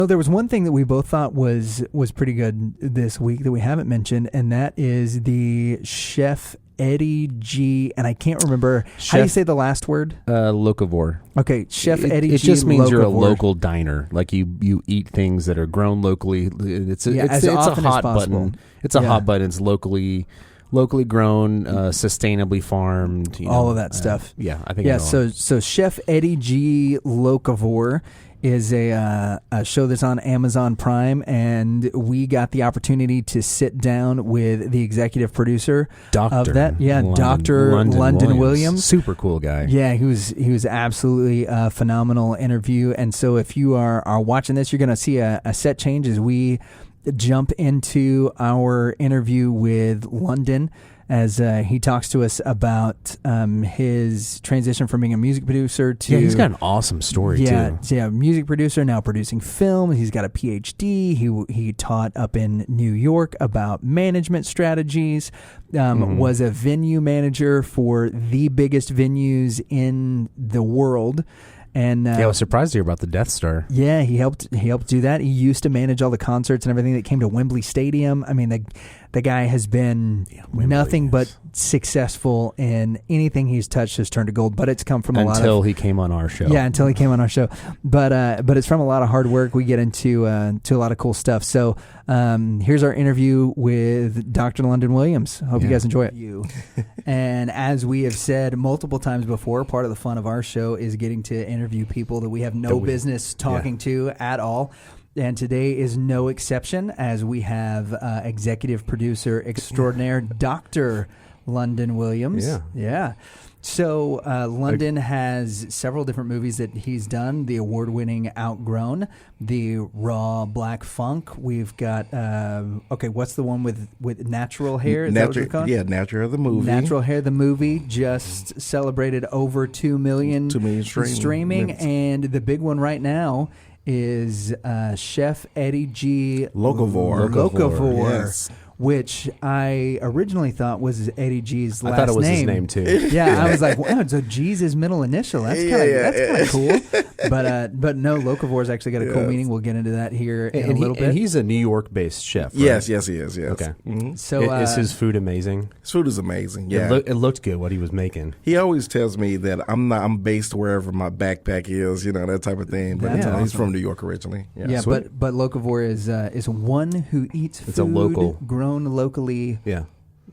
So there was one thing that we both thought was pretty good this week that we haven't mentioned, and that is the Chef Eddie G. And I can't remember how do you say the last word. Locavore. Okay, Chef Eddie G. It just means Locavore. you're a local diner. Like you eat things that are grown locally. It's a hot button. It's a hot button. It's locally grown, sustainably farmed. All of that stuff. I think. Yeah. So Chef Eddie G. Locavore is a show that's on Amazon Prime, and we got the opportunity to sit down with the executive producer of that. Yeah, Dr. London Williams. Super cool guy. Yeah, he was absolutely a phenomenal interview. And so if you are watching this, you're going to see a set change as we jump into our interview with London, as he talks to us about his transition from being a music producer to... Yeah, he's got an awesome story, too. Yeah, music producer, now producing film. He's got a PhD. He taught up in New York about management strategies, was a venue manager for the biggest venues in the world. And I was surprised to hear about the Death Star. Yeah, he helped do that. He used to manage all the concerts and everything that came to Wembley Stadium. I mean, the guy has been nothing but successful in anything he's touched has turned to gold. But it's come from until he came on our show. Yeah, until he came on our show. But it's from a lot of hard work. We get into to a lot of cool stuff. So here's our interview with Dr. London Williams. Hope you guys enjoy it. And as we have said multiple times before, part of the fun of our show is getting to interview people that we have no business talking to at all. And today is no exception, as we have executive producer extraordinaire Dr. London Williams. Yeah. So London has several different movies that he's done. The award-winning Outgrown, the Raw Black Funk. We've got what's the one with Natural Hair? Is that what it's called? Yeah, Natural Hair the movie. Natural Hair the movie just celebrated over 2 million streaming, and the big one right now is Chef Eddie G. Locavore. Yes. Which I originally thought was Eddie G's last name. I thought it was his name too. Yeah, I was like, wow, so G's his middle initial. That's kind of cool. But no, Locavore's actually got a cool meaning. We'll get into that here in a little bit. And he's a New York-based chef, right? Yes, he is. Yes. Okay. Mm-hmm. So is his food amazing? His food is amazing. Yeah, it looked good what he was making. He always tells me that I'm based wherever my backpack is, that type of thing. But he's from New York originally. Yeah, but Locavore is one who eats food. It's a local grown locally,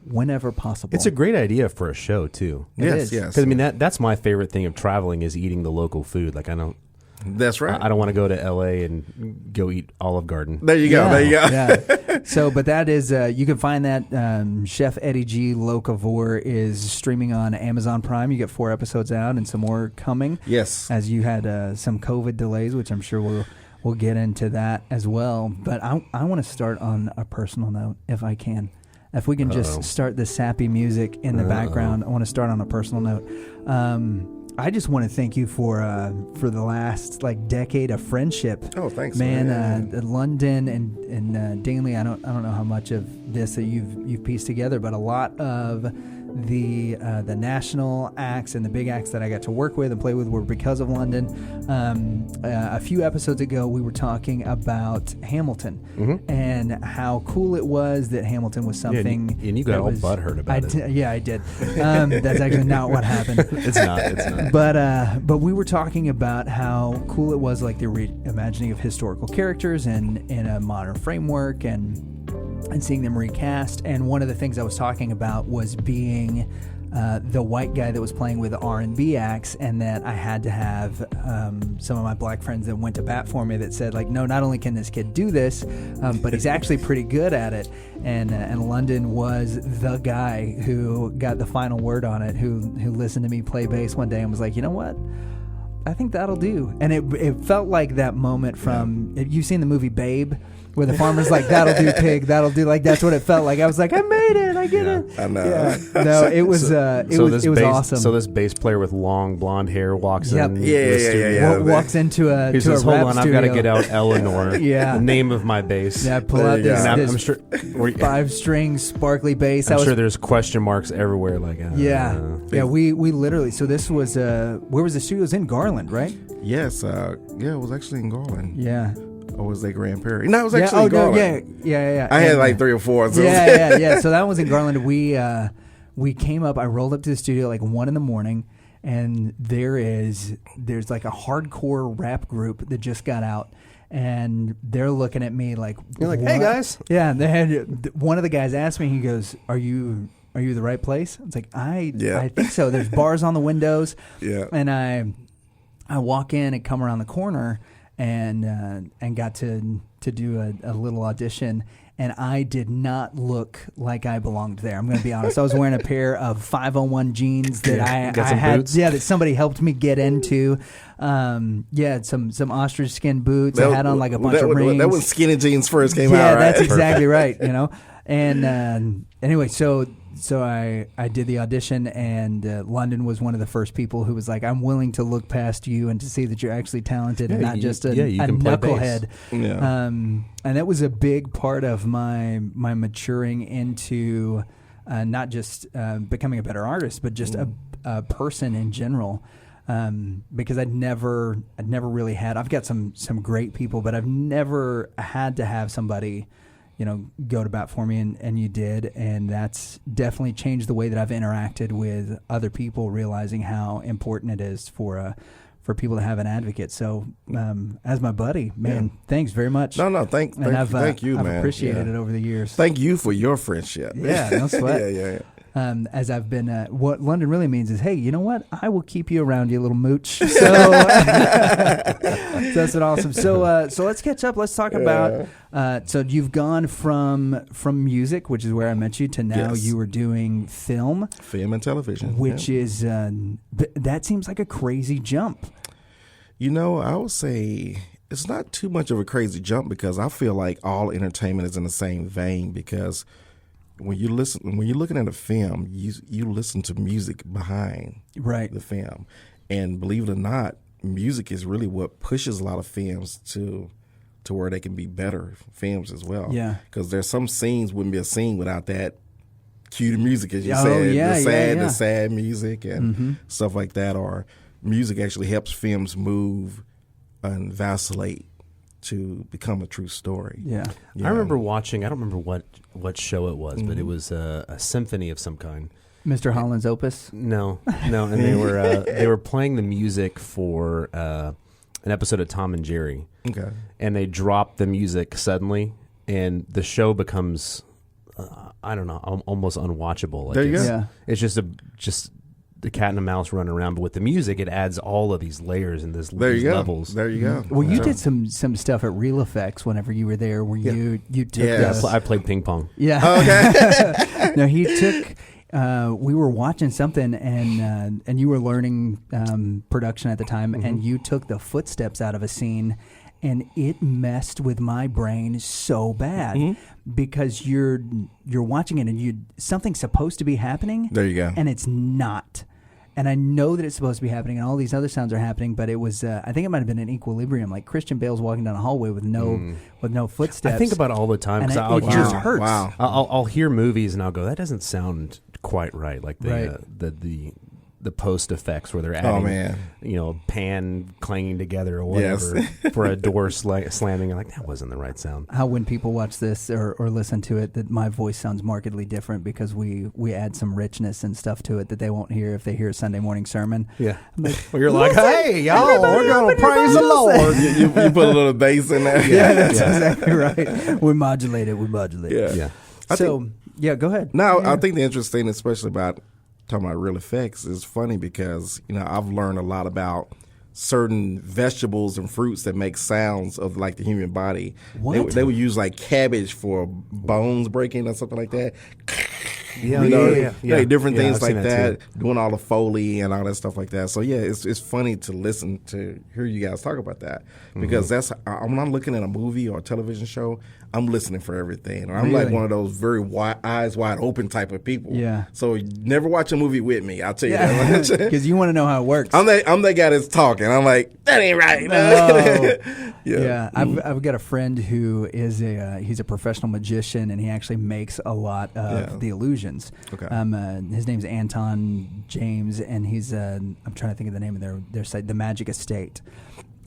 whenever possible. It's a great idea for a show too. Yes. Because I mean that's my favorite thing of traveling is eating the local food. Like That's right. I don't want to go to L.A. and go eat Olive Garden. There you go. Yeah. So, but that is you can find that Chef Eddie G. Locavore is streaming on Amazon Prime. You get 4 episodes out and some more coming. Yes. As you had some COVID delays, which I'm sure we'll get into that as well. But I want to start on a personal note, if I can. If we can just start the sappy music in the background, I want to start on a personal note. I just want to thank you for the last decade of friendship. Oh, thanks, man. London and Dingley. I don't know how much of this that you've pieced together, but a lot of the national acts and the big acts that I got to work with and play with were because of London. A few episodes ago, we were talking about Hamilton and how cool it was that Hamilton was something. Yeah, and you got all butthurt about it. Yeah, I did. That's actually not what happened. It's not. But we were talking about how cool it was, like the reimagining of historical characters and in a modern framework and seeing them recast. And one of the things I was talking about was being the white guy that was playing with R&B acts, and that I had to have some of my black friends that went to bat for me that said, no, not only can this kid do this, but he's actually pretty good at it. And London was the guy who got the final word on it, who listened to me play bass one day and was like, you know what? I think that'll do. And it felt like that moment from, you've seen the movie Babe, where the farmer's like, that'll do, pig, that'll do. That's what it felt like. I was like, I made it, I get it. I know. Yeah. No, it was it was awesome. So this bass player with long blonde hair walks in. Walks into a He says, rap hold on, studio. I've got to get out Eleanor. The name of my bass. Yeah, pull out this I'm sure 5-string sparkly bass. I'm sure there's question marks everywhere. We literally. So this was where was the studio? It was in Garland, right? Yes. It was actually in Garland. Yeah. Or was they Grand Prairie? No, it was actually Garland. Yeah. I had like 3 or 4. So Yeah. So that was in Garland. We came up. I rolled up to the studio like 1 a.m, and there's like a hardcore rap group that just got out, and they're looking at me like, you're like, what? Hey guys. Yeah. And they had one of the guys asked me. He goes, Are you the right place? It's like I think so. There's bars on the windows. Yeah. And I walk in and come around the corner and got to do a little audition, and I did not look like I belonged there. I'm going to be honest. I was wearing a pair of 501 jeans that I had, boots? that somebody helped me get into. Some ostrich skin boots. I had on like a bunch of rings. That was skinny jeans first came out. Yeah, right? that's exactly right. And anyway, so I did the audition, and London was one of the first people who was like, I'm willing to look past you and to see that you're actually talented and not just a knucklehead. Yeah. And that was a big part of my maturing into not just becoming a better artist, but just a person in general. Because I'd never really had. I've got some great people, but I've never had to have somebody, go to bat for me, and you did, and that's definitely changed the way that I've interacted with other people, realizing how important it is for people to have an advocate. So, as my buddy, man, thanks very much. No, thank you, man. I've appreciated it over the years. Thank you for your friendship. Yeah, no sweat. Yeah. As I've been, what London really means is, hey, you know what? I will keep you around, you little mooch. So, that's awesome. So let's catch up. Let's talk about. So you've gone from music, which is where I met you, to now you are doing film and television, which is that seems like a crazy jump. I would say it's not too much of a crazy jump, because I feel like all entertainment is in the same vein, because when you're looking at a film, you listen to music behind the film, and believe it or not, music is really what pushes a lot of films to where they can be better films as well. Yeah, because there's some scenes wouldn't be a scene without that cue to music, as you said, the sad music and stuff like that. Or music actually helps films move and vacillate to become a true story. Yeah. I remember watching, I don't remember what show it was, but it was a symphony of some kind. Mr. Holland's Opus? No, and they were playing the music for an episode of Tom and Jerry. Okay. And they dropped the music suddenly, and the show becomes almost unwatchable. Like there you go. It's just the cat and a mouse running around, but with the music, it adds all of these layers and these levels. There you go. Well, you did some stuff at Real Effects whenever you were there, where you took. I played ping pong. Yeah. Okay. No, he took. We were watching something, and you were learning production at the time, and you took the footsteps out of a scene, and it messed with my brain so bad because you're watching it, and something's supposed to be happening. There you go. And it's not. And I know that it's supposed to be happening, and all these other sounds are happening, but it was, I think it might have been an equilibrium, like Christian Bale's walking down a hallway with no footsteps. I think about it all the time, because it just hurts. Wow. I'll hear movies and I'll go, that doesn't sound quite right, like the post effects where they're adding, pan clanging together or whatever for a door slamming. I'm like, that wasn't the right sound. How when people watch this or listen to it, that my voice sounds markedly different because we add some richness and stuff to it that they won't hear if they hear a Sunday morning sermon. Yeah. Like, well, you're like, hey, y'all, we're going to praise the Lord. you put a little bass in there. Yeah, that's exactly right. We modulate it. Yeah. Go ahead. Now, I think the interesting thing, especially about talking about real effects, is funny because I've learned a lot about certain vegetables and fruits that make sounds of like the human body. What? They would use like cabbage for bones breaking or something like that. Different things like that, doing all the Foley and all that stuff like that. So it's funny to hear you guys talk about that, because that's when I'm looking at a movie or a television show, I'm listening for everything. I'm like one of those very eyes wide open type of people. Yeah. So never watch a movie with me. I'll tell you that because you want to know how it works. I'm that guy that's talking. I'm like, that ain't right. I've got a friend who is he's a professional magician, and he actually makes a lot of the illusions. Okay. His name's Anton James, and he's I'm trying to think of the name of their site, The Magic Estate.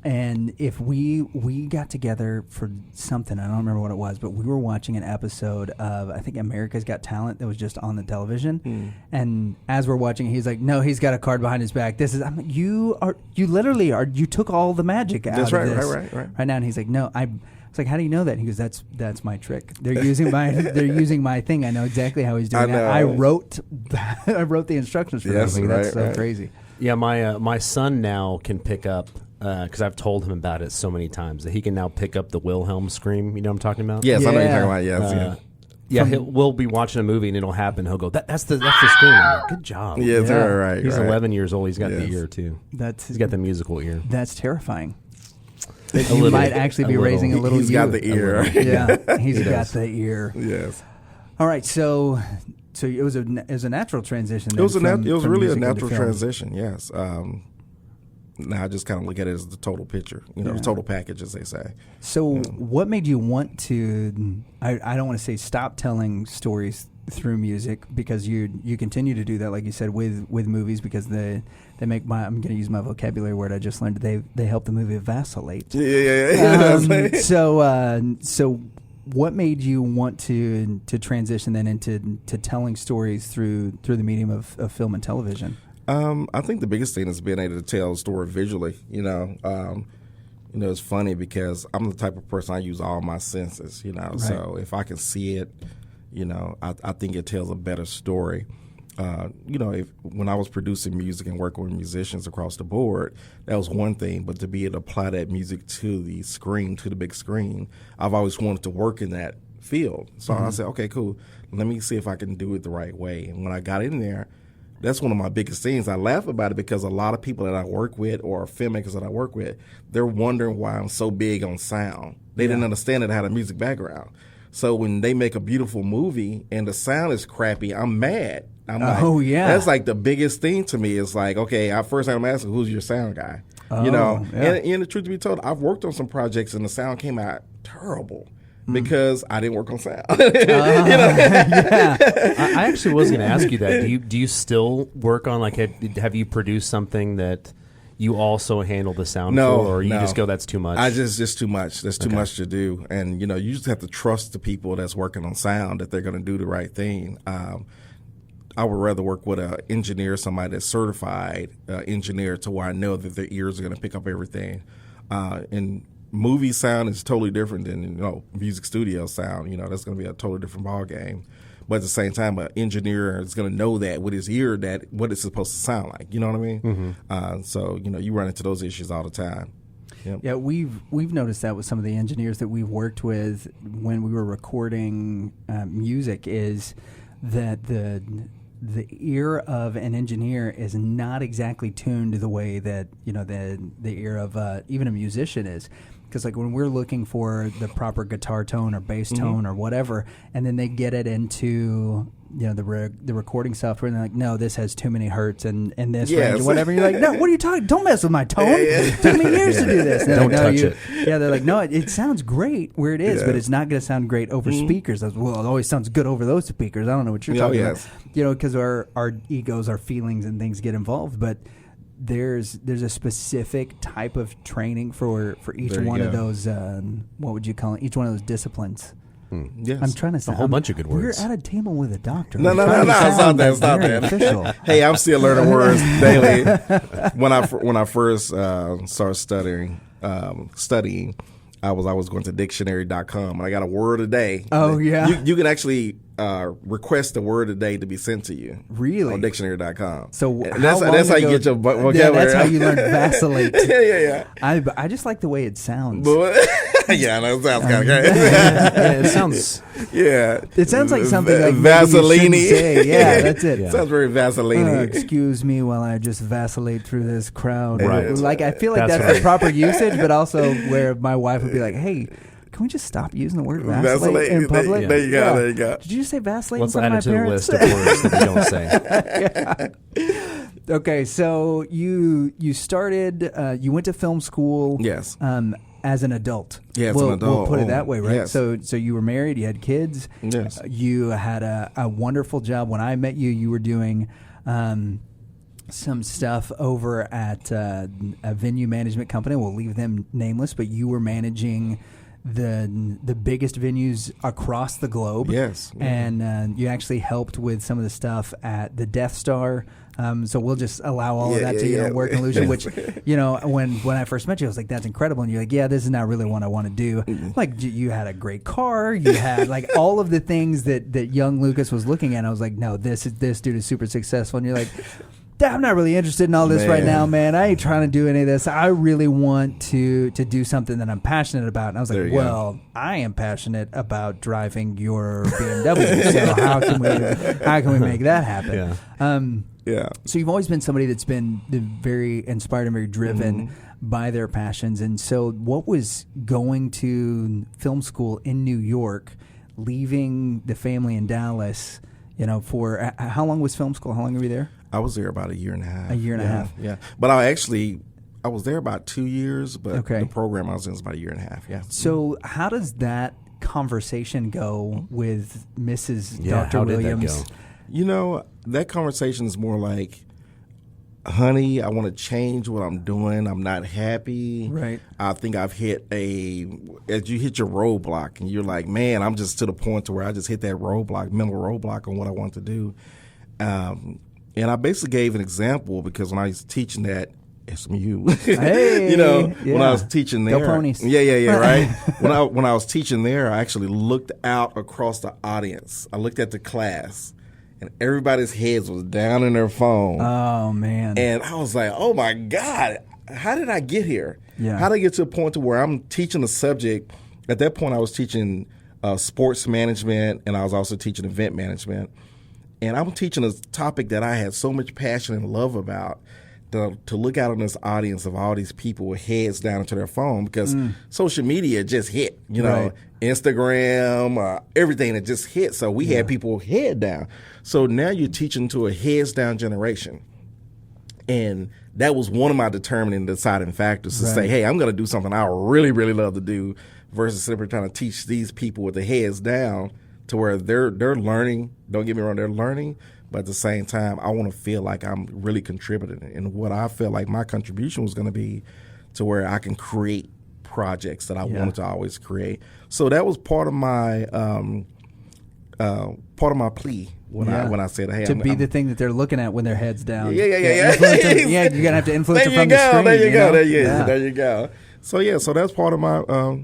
And if we got together for something, I don't remember what it was, but we were watching an episode of, I think, America's Got Talent that was just on the television. And as we're watching, he's like, "No, he's got a card behind his back. This is you literally you took all the magic out of this right now." And he's like, "No, I was like, how do you know that?" And he goes, "That's my trick. They're using my thing. I know exactly how he's doing it. I wrote the instructions for everything." That's so crazy. Yeah, my son now can pick up, because I've told him about it so many times, that he can now pick up the Wilhelm scream. You know what I'm talking about? Yes, I know you're talking about. Yes, we'll be watching a movie and it'll happen. He'll go, that's the scream. Like, good job. Yeah, right. He's 11 years old. He's got the ear too. He's got the musical ear. That's terrifying. You might actually be raising a little. He's got the ear. Yeah, he's got the ear. Yes. All right, so it was a natural transition. It was really a natural transition. Yes. Now I just kind of look at it as the total picture, the total package, as they say. So, what made you want to? I don't want to say stop telling stories through music, because you continue to do that, like you said, with movies, because they make I'm going to use my vocabulary word I just learned. They help the movie vacillate. Yeah. So what made you want to transition then into telling stories through the medium of film and television? I think the biggest thing is being able to tell a story visually. It's funny because I'm the type of person, I use all my senses. Right. So if I can see it, I think it tells a better story. When I was producing music and working with musicians across the board, that was one thing. But to be able to apply that music to the screen, to the big screen, I've always wanted to work in that field. So I said, okay, cool. Let me see if I can do it the right way. And when I got in there, that's one of my biggest things. I laugh about it because a lot of people that I work with, or filmmakers that I work with, they're wondering why I'm so big on sound. They didn't understand that I had a music background. So when they make a beautiful movie and the sound is crappy, I'm mad. I'm that's like the biggest thing to me. It's like, okay, first I'm asking, who's your sound guy? And the truth to be told, I've worked on some projects and the sound came out terrible. Because I didn't work on sound. I actually was going to ask you that. Do you still work on, like, have you produced something that you also handle the sound for, or you just go, that's too much? Just too much. There's too much to do, and you just have to trust the people that's working on sound that they're going to do the right thing. I would rather work with an engineer, somebody that's certified engineer, to where I know that their ears are going to pick up everything. And movie sound is totally different than music studio sound. That's going to be a totally different ball game. But at the same time, an engineer is going to know that with his ear, that what it's supposed to sound like. You know what I mean? So you run into those issues all the time. Yep. Yeah, we've noticed that with some of the engineers that we've worked with when we were recording music, is that the ear of an engineer is not exactly tuned the way that the ear of even a musician is. Because like when we're looking for the proper guitar tone or bass tone or whatever, and then they get it into the recording software, and they're like, no, this has too many hertz and this range or whatever. And you're like, no, what are you talking? Don't mess with my tone. It took me years to do this. Don't touch it. Yeah, they're like, no, it sounds great where it is, but it's not going to sound great over speakers. Well, it always sounds good over those speakers. I don't know what you're talking about. Because our egos, our feelings, and things get involved, but. There's a specific type of training for each one of those. What would you call it? Each one of those disciplines. Yes. I'm trying to say a whole bunch of good words. We're at a table with a doctor. No. It's not that. Official. Hey, I'm still learning words daily. When I first started studying, I was going to dictionary.com, and I got a word a day. Oh yeah. You can actually request a word a day to be sent to you. Really? On dictionary.com. So that's how you get your vocabulary. Yeah, that's how you learn vacillate. Yeah. I just like the way it sounds. Yeah, I know, it sounds kind of great. It sounds. Yeah. It sounds like something like Vaseline. Say. Yeah, that's it. It sounds very Vaseline. Excuse me while I just vacillate through this crowd. Right. Like I feel like that's the proper usage, but also where my wife would be like, hey, can we just stop using the word vacillate in public? There you go. Did you just say vacillate Let's in front add of it my to parents? the list of words that we don't say. Okay, so you started, you went to film school. Yes. As an adult. Yeah, as an adult. We'll put it that way, right? Yes. So you were married, you had kids. Yes. You had a wonderful job. When I met you, you were doing some stuff over at a venue management company. We'll leave them nameless, but you were managing the biggest venues across the globe. Yes. And you actually helped with some of the stuff at the Death Star. So we'll just allow all of that to work in Lucia, which, when I first met you, I was like, that's incredible. And you're like, yeah, this is not really what I want to do. Like, you had a great car. You had like all of the things that young Lucas was looking at. I was like, no, this dude is super successful. And you're like, I'm not really interested in all this right now, man. I ain't trying to do any of this. I really want to do something that I'm passionate about. And I was like, well, I am passionate about driving your BMW. So how can we make that happen? Yeah. So you've always been somebody that's been very inspired and very driven by their passions. And so what was going to film school in New York, leaving the family in Dallas, for how long was film school? How long were you there? I was there about a year and a half. A year and a half. Yeah. But I was there about 2 years, but the program I was in was about a year and a half. Yeah. So how does that conversation go with Mrs. Yeah, Dr. how Williams? did that go? That conversation is more like, honey, I want to change what I'm doing. I'm not happy. Right. I think I've hit as you hit your roadblock and you're like, man, I'm just to the point to where I just hit that mental roadblock on what I want to do. And I basically gave an example because when I was teaching at SMU, when I was teaching there, Go Ponies. Yeah, right. when I was teaching there, I actually looked out across the audience. I looked at the class, and everybody's heads was down in their phone. Oh man! And I was like, oh my God, how did I get here? Yeah. How did I get to a point to where I'm teaching a subject? At that point, I was teaching sports management, and I was also teaching event management. And I'm teaching a topic that I had so much passion and love about, to look out on this audience of all these people with heads down into their phone because social media just hit, Right. Instagram, everything that just hit. So we had people head down. So now you're teaching to a heads down generation. And that was one of my deciding factors to say, hey, I'm going to do something I really, really love to do versus simply trying to teach these people with the heads down to where they're learning. Don't get me wrong, they're learning. But at the same time, I want to feel like I'm really contributing. And what I felt like my contribution was going to be to where I can create projects that I wanted to always create. So that was part of my plea when I said, hey, to be the thing that they're looking at when their head's down. Yeah. You're gonna have to influence it from the screen. There you go. So that's part of my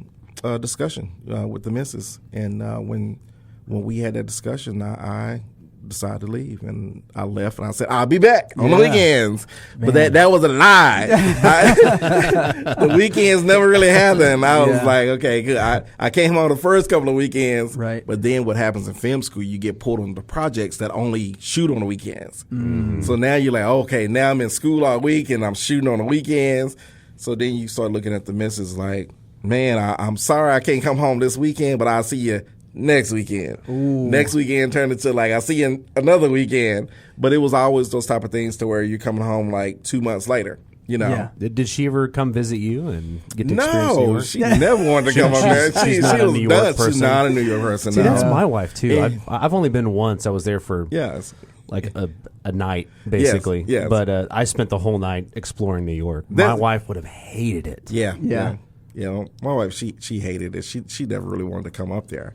discussion with the missus. And when we had that discussion, I decided to leave, and I left, and I said, I'll be back on the weekends. Man. But that was a lie. The weekends never really happened. I was like, okay, good. I came home the first couple of weekends. Right. But then what happens in film school, you get pulled on the projects that only shoot on the weekends. Mm. So now you're like, okay, now I'm in school all week, and I'm shooting on the weekends. So then you start looking at the missus like, man, I'm sorry I can't come home this weekend, but I'll see you next weekend. Ooh. Next weekend turned into like, I'll see you another weekend. But it was always those type of things to where you're coming home like 2 months later, Yeah. Did she ever come visit you and get to experience New York? No, she never wanted to come up there. She was a New York person. She's not a New York person. See, that's my wife too. I've only been once. I was there for like a night, basically. Yes. But I spent the whole night exploring New York. My wife would have hated it. Yeah. My wife, she hated it. She never really wanted to come up there.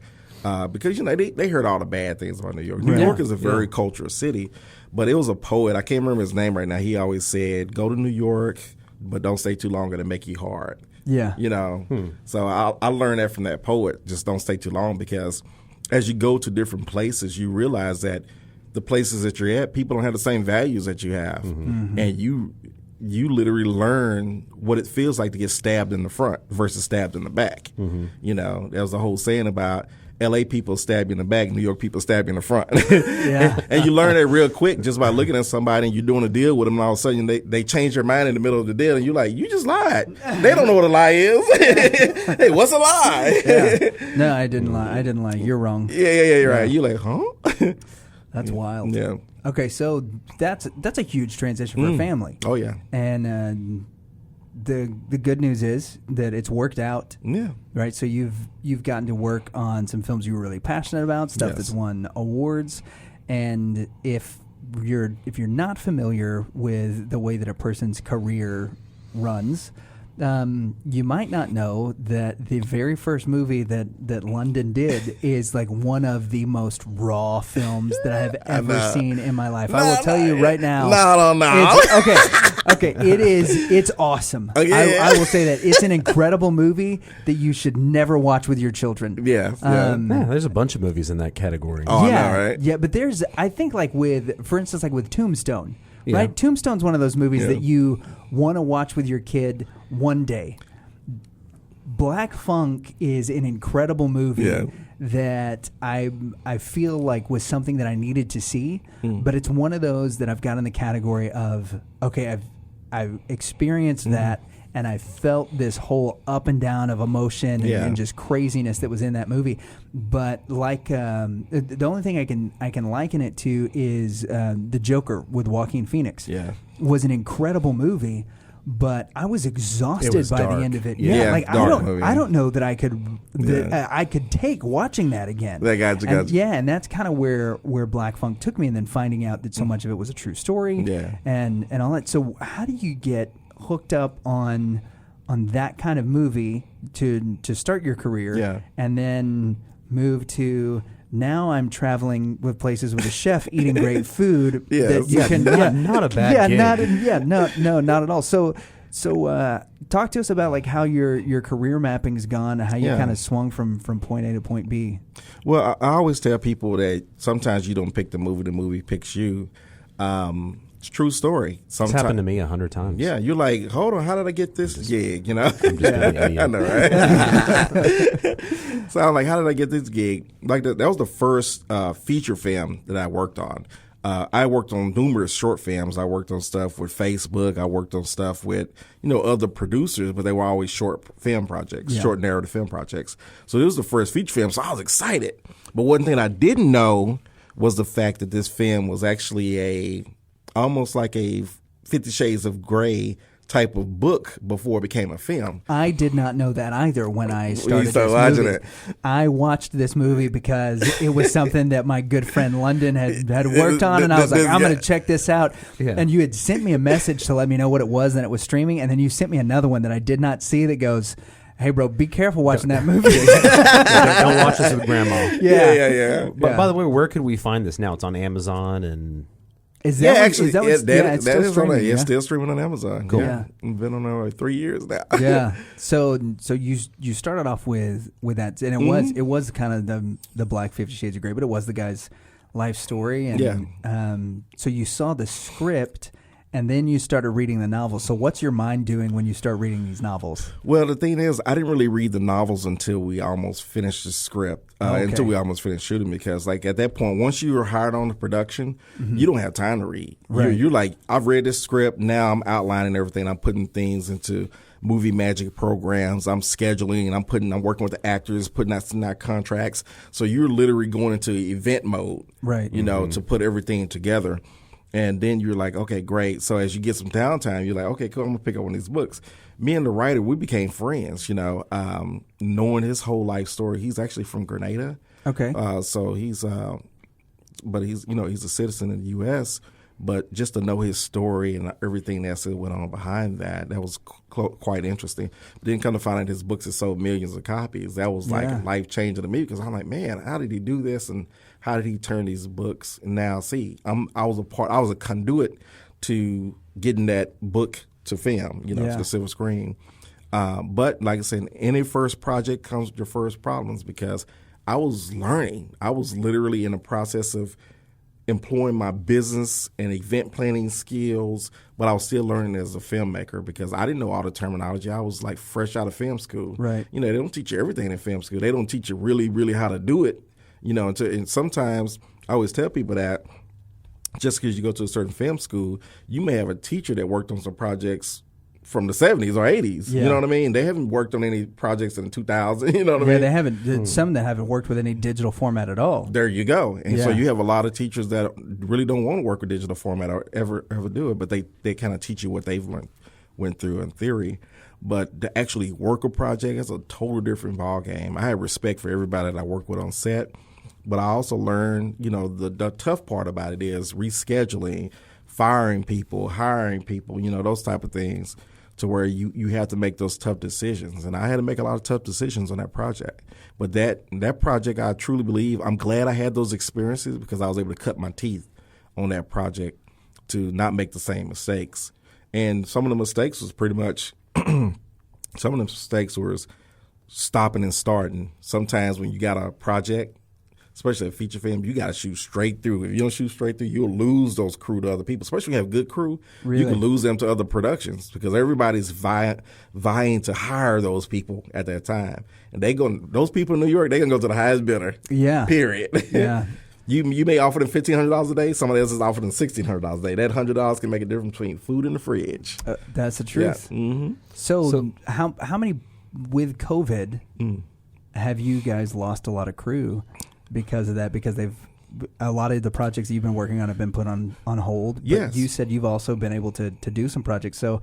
Because they heard all the bad things about New York. New York is a very cultural city, but it was a poet. I can't remember his name right now. He always said, "Go to New York, but don't stay too long. It'll make you hard." Yeah, So I learned that from that poet. Just don't stay too long, because as you go to different places, you realize that the places that you're at, people don't have the same values that you have, and you literally learn what it feels like to get stabbed in the front versus stabbed in the back. There was a whole saying about LA people stab you in the back, New York people stab you in the front. And you learn that real quick just by looking at somebody and you're doing a deal with them, and all of a sudden they change their mind in the middle of the deal, and you're like, you just lied. They don't know what a lie is. Hey, what's a lie? No, I didn't lie. You're wrong. You're right. You're like, huh? That's wild. Yeah. Okay, so that's a huge transition for a family. Oh yeah. And the good news is that it's worked out. Yeah. Right. So you've gotten to work on some films you were really passionate about, stuff that's won awards, and if you're not familiar with the way that a person's career runs, you might not know that the very first movie that London did is like one of the most raw films that I have ever seen in my life. I will tell you right now. No. Okay, it's awesome. I will say that it's an incredible movie that you should never watch with your children. Yeah. There's a bunch of movies in that category. Oh, yeah, I know, right? Yeah, but there's, I think, like for instance, like with Tombstone. Yeah. Right? Tombstone's one of those movies that you want to watch with your kid one day. Black Funk is an incredible movie that I feel like was something that I needed to see, but it's one of those that I've got in the category of, okay, I've experienced that, and I felt this whole up and down of emotion and just craziness that was in that movie. But like the only thing I can liken it to is The Joker with Joaquin Phoenix. Yeah, was an incredible movie, but I was exhausted by the end of it. Like I don't know that I could I could take watching that again. And that's kind of where Black Funk took me, and then finding out that so much of it was a true story. And all that. So how do you get hooked up on that kind of movie to start your career, and then move to now I'm traveling with places with a chef eating great food that you can not a bad gig. Not at all. So talk to us about like how your career mapping's gone, how you kind of swung from point A to point B. Well, I always tell people that sometimes you don't pick the movie picks you. It's a true story. It's happened to me 100 times. Yeah, you're like, hold on, how did I get this gig? You know, I'm just an idiot. I know, right? So I'm like, how did I get this gig? Like that was the first feature film that I worked on. I worked on numerous short films. I worked on stuff with Facebook. I worked on stuff with other producers, but they were always short film projects, short narrative film projects. So this was the first feature film. So I was excited. But one thing I didn't know was the fact that this film was actually almost like a 50 Shades of Grey type of book before it became a film. I did not know that either when I started this watching movie. I watched this movie because it was something that my good friend London had worked on, and I was like, I'm going to check this out. Yeah. And you had sent me a message to let me know what it was, and it was streaming, and then you sent me another one that I did not see that goes, hey, bro, be careful watching that movie. Don't watch this with grandma. Yeah. But by the way, where could we find this now? It's on Amazon and... It's still streaming on Amazon. Cool. Yeah. I've been on there like 3 years now. Yeah. So you started off with that, and it was kind of the Black 50 Shades of Grey, but it was the guy's life story, and so you saw the script. And then you started reading the novels. So what's your mind doing when you start reading these novels? Well, the thing is, I didn't really read the novels until we almost finished the script, until we almost finished shooting, because like at that point, once you were hired on the production, you don't have time to read. Right. You're like, I've read this script. Now I'm outlining everything. I'm putting things into movie magic programs. I'm scheduling. I'm working with the actors, putting out some contracts. So you're literally going into event mode, right? To put everything together. And then you're like, okay, great. So as you get some downtime, you're like, okay, cool, I'm going to pick up one of these books. Me and the writer, we became friends, knowing his whole life story. He's actually from Grenada. Okay. So he's a citizen in the U.S., but just to know his story and everything that went on behind that was quite interesting. But then come to find out his books have sold millions of copies. That was like life-changing to me, because I'm like, man, how did he do this? And how did he turn these books? And now, see, I was a conduit to getting that book to film, to the silver screen. But like I said, any first project comes with your first problems, because I was learning. I was literally in the process of employing my business and event planning skills, but I was still learning as a filmmaker, because I didn't know all the terminology. I was like fresh out of film school. Right. They don't teach you everything in film school. They don't teach you really, really how to do it. And sometimes I always tell people that just because you go to a certain film school, you may have a teacher that worked on some projects from the 70s or 80s. Yeah. You know what I mean? They haven't worked on any projects in 2000. You know what I mean? Yeah, they haven't. Some that haven't worked with any digital format at all. There you go. And so you have a lot of teachers that really don't want to work with digital format or ever do it, but they kind of teach you what they've went through in theory. But to actually work a project is a total different ball game. I have respect for everybody that I work with on set, But I also learned, the tough part about it is rescheduling, firing people, hiring people, those type of things, to where you have to make those tough decisions. And I had to make a lot of tough decisions on that project. But that project, I truly believe, I'm glad I had those experiences because I was able to cut my teeth on that project to not make the same mistakes. And some of the mistakes was pretty much, some of the mistakes was stopping and starting. Sometimes when you got a project, especially a feature film, you got to shoot straight through. If you don't shoot straight through, you'll lose those crew to other people. Especially when you have good crew, You can lose them to other productions because everybody's vying to hire those people at that time. And those people in New York, they're going to go to the highest bidder. Yeah. Period. Yeah. You may offer them $1,500 a day. Somebody else is offering them $1,600 a day. That $100 can make a difference between food and the fridge. That's the truth. Yeah. Mm-hmm. So how many, with COVID, have you guys lost a lot of crew because of that? Because a lot of the projects that you've been working on have been put on hold. But yes. You said you've also been able to do some projects. So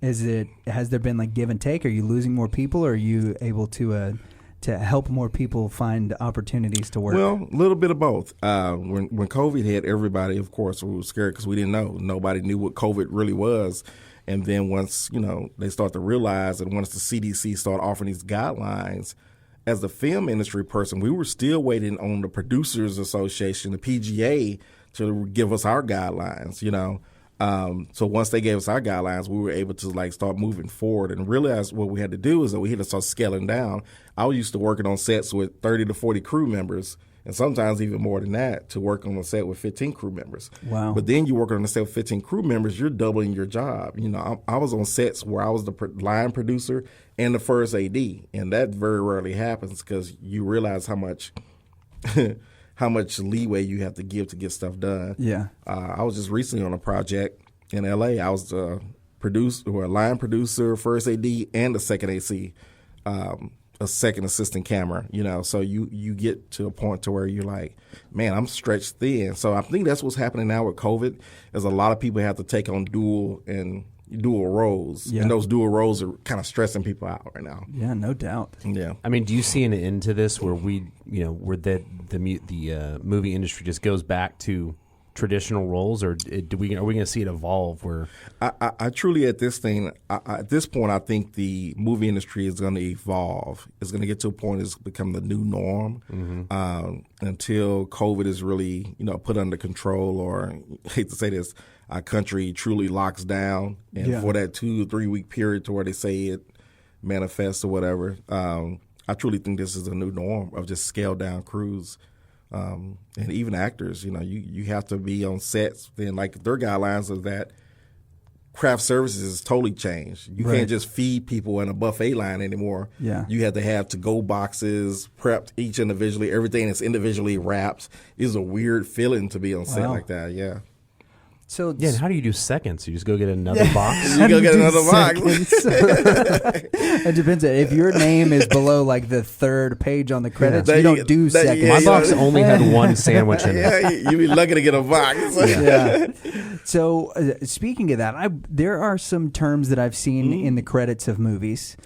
has there been like give and take? Are you losing more people, or are you able to help more people find opportunities to work? Well, a little bit of both. When COVID hit, everybody, of course, was scared because we didn't know. Nobody knew what COVID really was. And then once, they start to realize, and once the CDC started offering these guidelines, as the film industry person, we were still waiting on the Producers Association, the PGA, to give us our guidelines, So once they gave us our guidelines, we were able to start moving forward and realize what we had to do is that we had to start scaling down. I was used to working on sets with 30 to 40 crew members, and sometimes even more than that, to work on a set with 15 crew members. Wow. But then you work on a set with 15 crew members, you're doubling your job. I was on sets where I was the line producer and the first AD, and that very rarely happens because you realize how much leeway you have to give to get stuff done. Yeah. I was just recently on a project in LA. I was a line producer, first AD, and the second AC, a second assistant camera. So you get to a point to where you're like, man, I'm stretched thin. So I think that's what's happening now with COVID, is a lot of people have to take on dual roles, and those dual roles are kind of stressing people out right now. Yeah, no doubt. Yeah. I mean, do you see an end to this where where the movie industry just goes back to traditional roles, or are we going to see it evolve? Where I truly at this point, I think the movie industry is going to evolve. It's going to get to a point it's become the new norm until COVID is really put under control, or I hate to say this, our country truly locks down, and for that 2 or 3 week period to where they say it manifests or whatever. I truly think this is a new norm of just scaled down crews. And even actors, you have to be on sets. Then, their guidelines are that craft services has totally changed. You can't just feed people in a buffet line anymore. Yeah. You have to have to-go boxes prepped each individually. Everything is individually wrapped. It's a weird feeling to be on set like that. Yeah. So and how do you do seconds? You just go get another box? You go get another box. It depends. If your name is below the third page on the credits, you don't do seconds. My box only had one sandwich in it. Yeah, you'd be lucky to get a box. Yeah. So speaking of that, there are some terms that I've seen in the credits of movies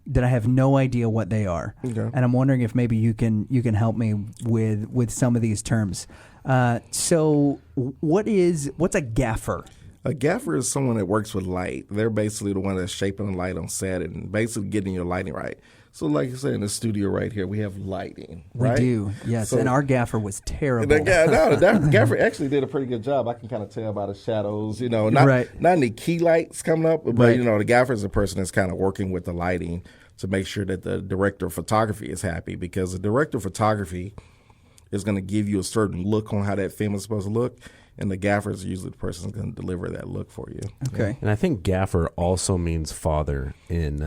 that I have no idea what they are. Okay. And I'm wondering if maybe you can help me with some of these terms. So what's a gaffer? A gaffer is someone that works with light. They're basically the one that's shaping the light on set and basically getting your lighting right. So like you say, in the studio right here, we have lighting, right? We do, yes. So, and our gaffer was terrible. The gaffer actually did a pretty good job. I can kind of tell by the shadows, not any key lights coming up, but, the gaffer is a person that's kind of working with the lighting to make sure that the director of photography is happy, because the director of photography is going to give you a certain look on how that film is supposed to look, and the gaffer is usually the person who's going to deliver that look for you. Okay. Yeah. And I think gaffer also means father in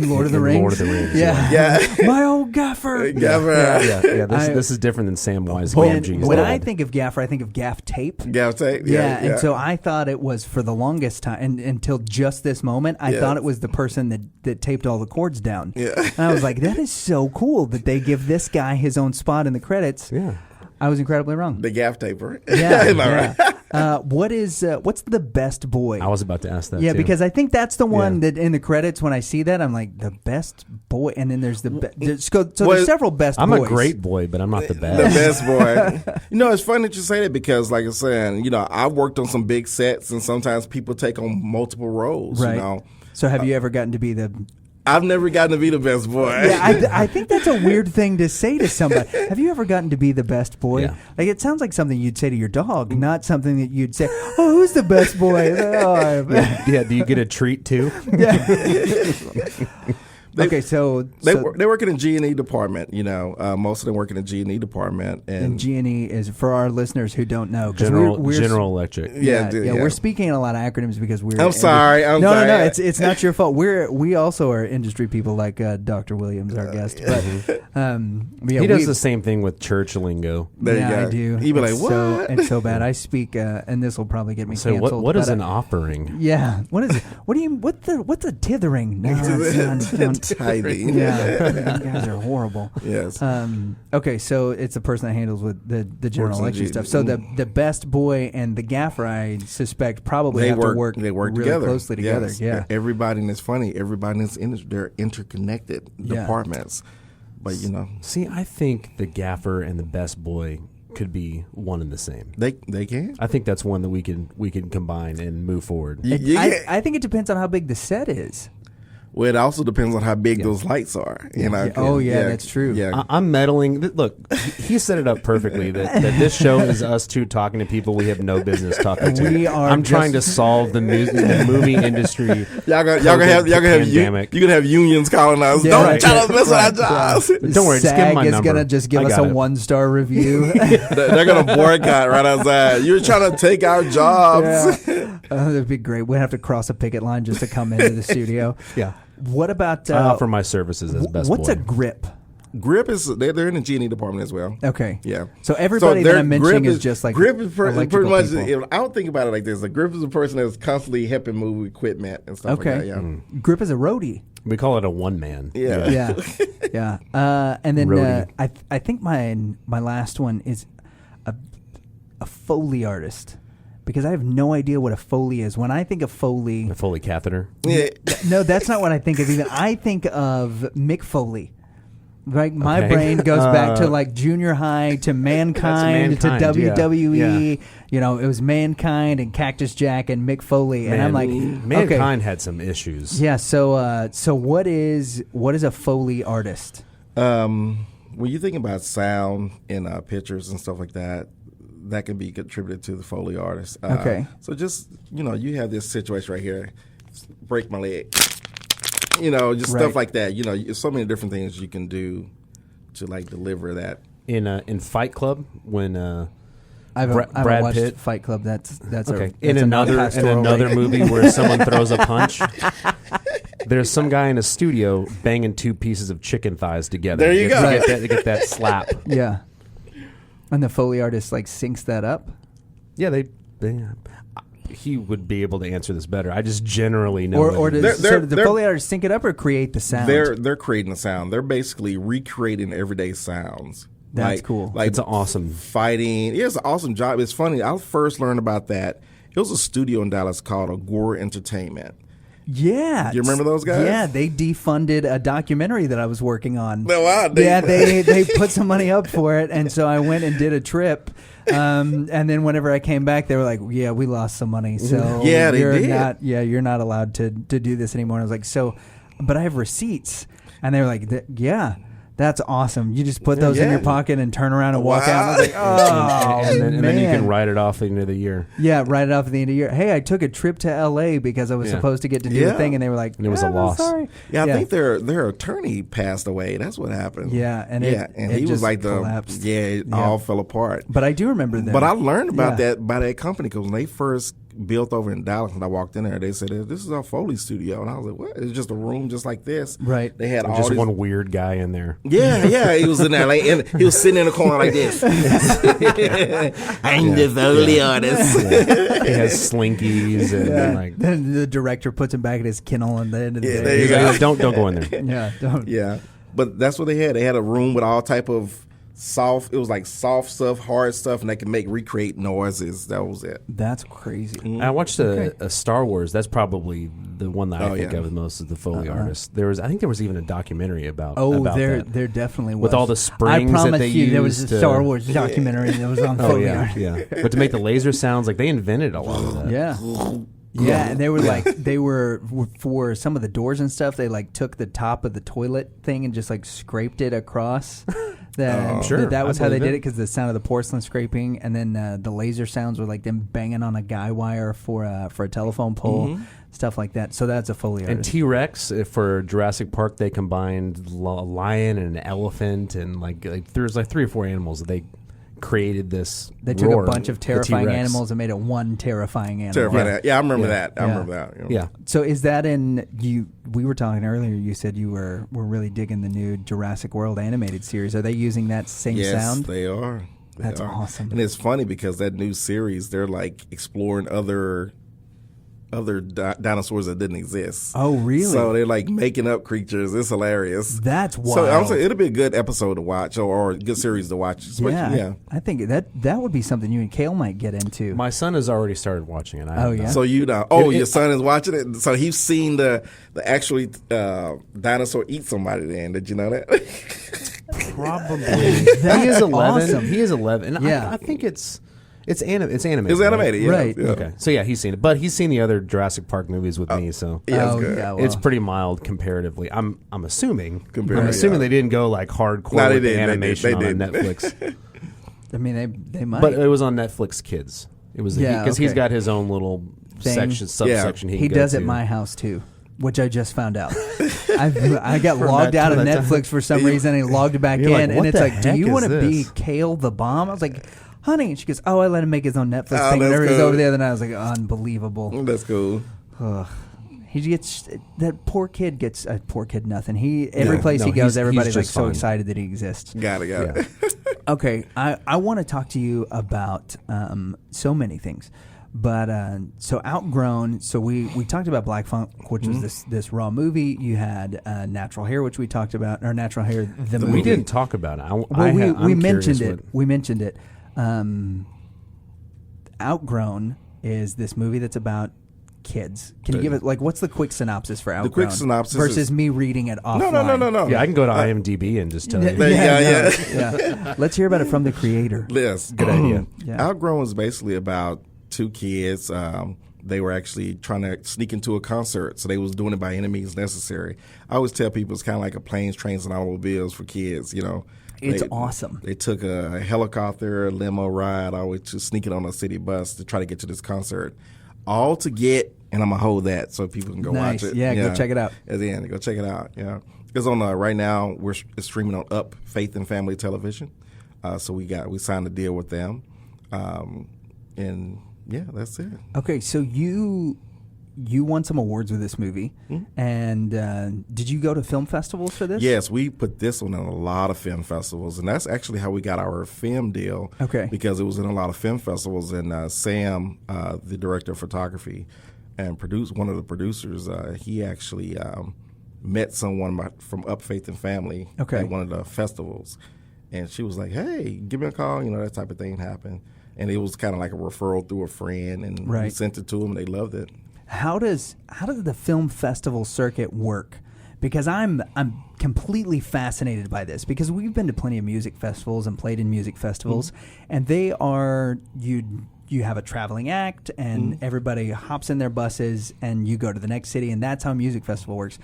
Lord of the Rings. Lord of the Rings. Yeah. My old gaffer. Gaffer. This is different than Samwise Gamgee's. When I think of gaffer, I think of gaff tape. Gaff tape. Yeah. And so I thought it was, for the longest time, and until just this moment, I thought it was the person that taped all the cords down. Yeah. And I was like, that is so cool that they give this guy his own spot in the credits. Yeah. I was incredibly wrong. The gaff taper. Yeah. Right? What's the best boy? I was about to ask that. Yeah, too. because I think that's the one that in the credits when I see that I'm like the best boy, and then there's there's several best boys. I'm a great boy, but I'm not the best. The best boy. It's funny that you say that because, like I said, I've worked on some big sets, and sometimes people take on multiple roles. Right. So have you ever gotten to be the? I've never gotten to be the best boy. Yeah, I think that's a weird thing to say to somebody. Have you ever gotten to be the best boy? Yeah. Like it sounds like something you'd say to your dog, not something that you'd say, "Oh, who's the best boy?" Yeah. Do you get a treat too? Yeah. So they work in the G&E department. Most of them work in the G&E department, and G&E is for our listeners who don't know. General Electric. Yeah. We're speaking in a lot of acroconyms because we're. I'm sorry. No. It's not your fault. We also are industry people like Dr. Williams, our guest. But he does the same thing with church lingo. There you go. I do. He'd be like, what? It's so bad. I speak, and this will probably get me canceled. So what is an offering? Yeah. What is it? What's a tithering? No, it's not. Tithing. Yeah, you guys are horrible. Yes. Okay, so it's the person that handles with the general election stuff. So the best boy and the gaffer, I suspect, probably have to work. They work really together. closely together. Yes. Yeah. Everybody, and it's funny. Everybody in this industry, they're interconnected departments. But see, I think the gaffer and the best boy could be one and the same. They can. I think that's one that we can combine and move forward. I think it depends on how big the set is. Well, it also depends on how big those lights are. That's true. Yeah. I'm meddling. Look, he set it up perfectly that this show is us two talking to people we have no business talking to. I'm trying to solve the movie industry. Y'all gonna have unions calling us. Don't try to mess with our jobs. Don't worry, just give them my number. SAG is gonna just give us a 1-star review. They're gonna boycott right outside. You're trying to take our jobs. That'd be great. We'd have to cross a picket line just to come into the studio. Yeah. What about? I offer my services as best what's boy. a grip? Grip is they're in the G&E department as well. Okay. Yeah. So everybody that I'm mentioning is just like grip is pretty much. People. I don't think about it like this. A grip is a person that's constantly helping move equipment and stuff like that. Yeah. Grip is a roadie. We call it a one man. Yeah. And then I think my last one is a Foley artist. Because I have no idea what a Foley is. When I think of Foley... A Foley catheter? Yeah. No, that's not what I think of even. I think of Mick Foley. Right? My brain goes back to like junior high, to Mankind, to WWE. Yeah. It was Mankind and Cactus Jack and Mick Foley. And I'm like... Mankind had some issues. Yeah, so what is a Foley artist? When you think about sound in pictures and stuff like that, that can be contributed to the Foley artist. Okay. So just, you have this situation right here, break my leg, stuff like that. So many different things you can do to like deliver that. In Fight Club, when I've Brad watched Pitt. Fight Club. That's okay. In another movie where someone throws a punch, there's some guy in a studio banging two pieces of chicken thighs together. There you go. To get that slap. Yeah. And the Foley artist like syncs that up? Yeah, they he would be able to answer this better. I just generally know. Or does the Foley artist sync it up or create the sound? They're creating the sound. They're basically recreating everyday sounds. That's cool. Like it's an awesome fighting. Yeah, it's an awesome job. It's funny. I first learned about that. It was a studio in Dallas called Agora Entertainment. Yeah. Do you remember those guys? Yeah, they defunded a documentary that I was working on. No, wow, they put some money up for it, and so I went and did a trip. And then whenever I came back, they were like, "Yeah, we lost some money, so you're not allowed to do this anymore." And I was like, "So, but I have receipts," and they were like, "Yeah." That's awesome. You just put those in your pocket and turn around and walk out. And I was like, and then you can write it off at the end of the year. Yeah, write it off at the end of the year. Hey, I took a trip to L.A. because I was supposed to get to do a thing, and they were like, and it was a loss. Sorry. Yeah, I think their attorney passed away. That's what happened. Yeah, and he was like collapsed. It all fell apart. But I do remember that. But I learned about that by that company because when they first built over in Dallas, when I walked in there, they said, "This is our Foley studio," and I was like, "What? It's just a room just like this." Right. They had just one weird guy in there. Yeah, he was in there, and he was sitting in the corner like this. I'm the Foley artist. He has slinkies, and then the director puts him back at his kennel at the end of the day. There you go. Don't go in there. Yeah, don't. Yeah, but that's what they had. They had a room with all type of soft. It was like soft stuff, hard stuff, and they can recreate noises. That was it. That's crazy. I watched a Star Wars. That's probably the one that I think of the most, is the Foley artist. I think there was even a documentary about. There definitely was. With all the springs I promise that they you, used. there was a Star Wars documentary that was on Foley art. Yeah. But to make the laser sounds, like they invented a lot of that. Yeah. Yeah, and they were for some of the doors and stuff. They like took the top of the toilet thing and just like scraped it across. That was how they did it, because the sound of the porcelain scraping, and then the laser sounds were like them banging on a guy wire for a telephone pole, stuff like that. So that's a Foley artist. And T-Rex for Jurassic Park, they combined a lion and an elephant, and like there's like 3 or 4 animals that they created this. They took a bunch of terrifying animals and made it one terrifying animal. Yeah, I remember that. I remember that. Yeah. So is that in you? We were talking earlier. You said you were really digging the new Jurassic World animated series. Are they using that same sound? Yes, they are. That's awesome. And it's funny because that new series, they're like exploring other dinosaurs that didn't exist. Oh, really? So they're like making up creatures. It's hilarious. That's wild. So I'm saying it'll be a good episode to watch, or a good series to watch. I think that would be something you and Kale might get into. My son has already started watching it. So your son is watching it. So he's seen the actually dinosaur eat somebody. Then did you know that? Probably. He is 11. Awesome. He is 11. And I think it's animated. It's animated, right? Yeah. Okay, so he's seen it, but he's seen the other Jurassic Park movies with me, so it's pretty mild comparatively. I'm assuming. They didn't go like hardcore with the animation on Netflix. I mean, they might, but it was on Netflix Kids. It was because he's got his own little subsection. He does at my house too, which I just found out. I got logged out of Netflix for some reason, and he logged back in, and it's like, do you want to be Kale the Bomb? I was like, honey, and she goes, I let him make his own Netflix thing whenever he's over there. Then I was like, unbelievable. That's cool. He gets that poor kid gets nothing. Every place he goes, everybody's like so excited that he exists. Got it. Okay, I want to talk to you about so many things, but so Outgrown. So we talked about Black Funk, which was this raw movie. You had Natural Hair, which we talked about, or Natural Hair the movie. We didn't talk about it. We mentioned it. We mentioned it. Outgrown is this movie that's about kids. Can you give it, like, what's the quick synopsis for Outgrown? The quick synopsis versus me reading it offline. No. Yeah, I can go to IMDb and just tell you. Yeah. Let's hear about it from the creator. Yes. Good idea. Outgrown is basically about 2 kids. They were actually trying to sneak into a concert, so they was doing it by any means necessary. I always tell people it's kind of like a planes, trains, and automobiles for kids, you know. It's awesome. They took a helicopter, a limo ride, always to sneak it on a city bus to try to get to this concert. All to get, and I'm going to hold that so people can go watch it. Yeah, go check it out. At the end, go check it out. Yeah, it's on right now. It's streaming on Up Faith and Family Television. So we signed a deal with them, and yeah, that's it. Okay, so you won some awards with this movie, and did you go to film festivals for this? Yes, we put this one in a lot of film festivals, and that's actually how we got our film deal. Okay. Because it was in a lot of film festivals, and Sam, the director of photography and one of the producers, he actually met someone from Up Faith and Family at one of the festivals, and she was like, hey, give me a call, that type of thing happened. And it was kind of like a referral through a friend, and we sent it to them, and they loved it. How does the film festival circuit work? Because I'm completely fascinated by this, because we've been to plenty of music festivals and played in music festivals, and they are you have a traveling act, and everybody hops in their buses, and you go to the next city, and that's how a music festival works.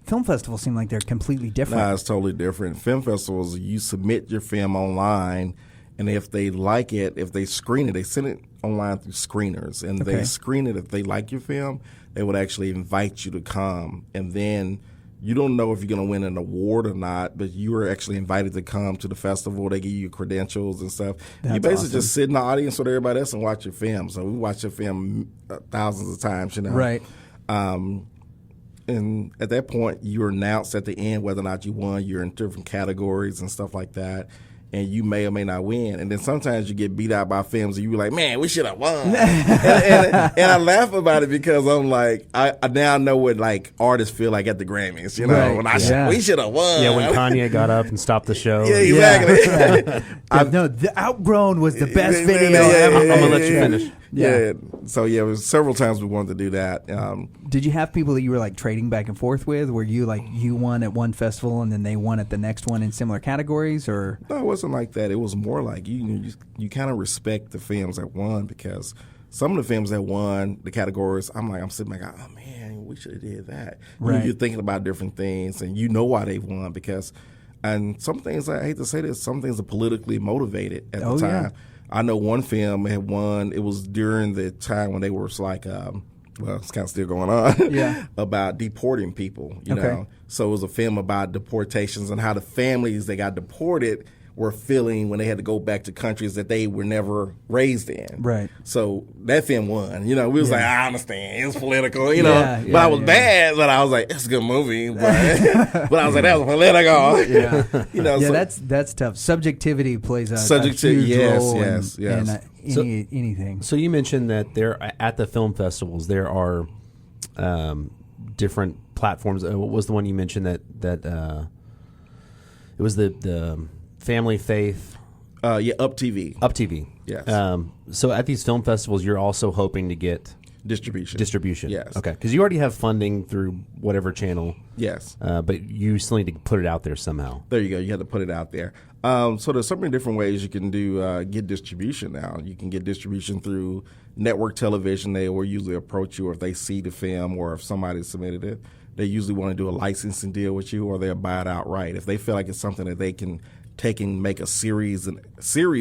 Film festivals seem like they're completely different. Nah, it's totally different. Film festivals, you submit your film online, and if they like it, if they screen it, they send it online through screeners, and they screen it. If they like your film, they would actually invite you to come, and then you don't know if you're going to win an award or not, but you are actually invited to come to the festival. They give you credentials and stuff. You basically just sit in the audience with everybody else and watch your film. So we watch your film thousands of times, Right. And at that point, you're announced at the end whether or not you won. You're in different categories and stuff like that. and you may or may not win. And then sometimes you get beat out by films and you be like, man, we should have won. and I laugh about it because I'm like, I now know what like artists feel like at the Grammys, you know, right. we should have won. Yeah, when Kanye got up and stopped the show. Yeah, exactly. No, The Outgrown was the best video ever. I'm going to let you finish. Yeah. So it was several times we wanted to do that. Did you have people that you were like trading back and forth with, where you won at one festival and then they won at the next one in similar categories, or? No, it wasn't like that. It was more like you kind of respect the films that won, because some of the films that won the categories, I'm sitting like, oh man, we should have did that. Right. You're thinking about different things, and you know why they won, because, and some things, I hate to say this, some things are politically motivated at the time. Yeah. I know one film had won. It was during the time when they were like, well, it's kind of still going on, about deporting people, you know. So it was a film about deportations and how the families that got deported were feeling when they had to go back to countries that they were never raised in. Right. So that film won. You know, we was like, I understand, it was political, you know. But I was bad, but I was like, it's a good movie. But, but I was like, that was political. Yeah. You know, so that's tough. Subjectivity plays a huge role in anything. So you mentioned that there at the film festivals there are different platforms. What was the one you mentioned that it was the Family Faith? Up TV. Up TV. Yes. So at these film festivals, you're also hoping to get distribution. Yes. Okay. Because you already have funding through whatever channel. Yes. But you still need to put it out there somehow. There you go. You have to put it out there. So there's so many different ways you can get distribution now. You can get distribution through network television. They will usually approach you if they see the film, or if somebody submitted it. They usually want to do a licensing deal with you, or they'll buy it outright. If they feel like it's something that they can take and make a series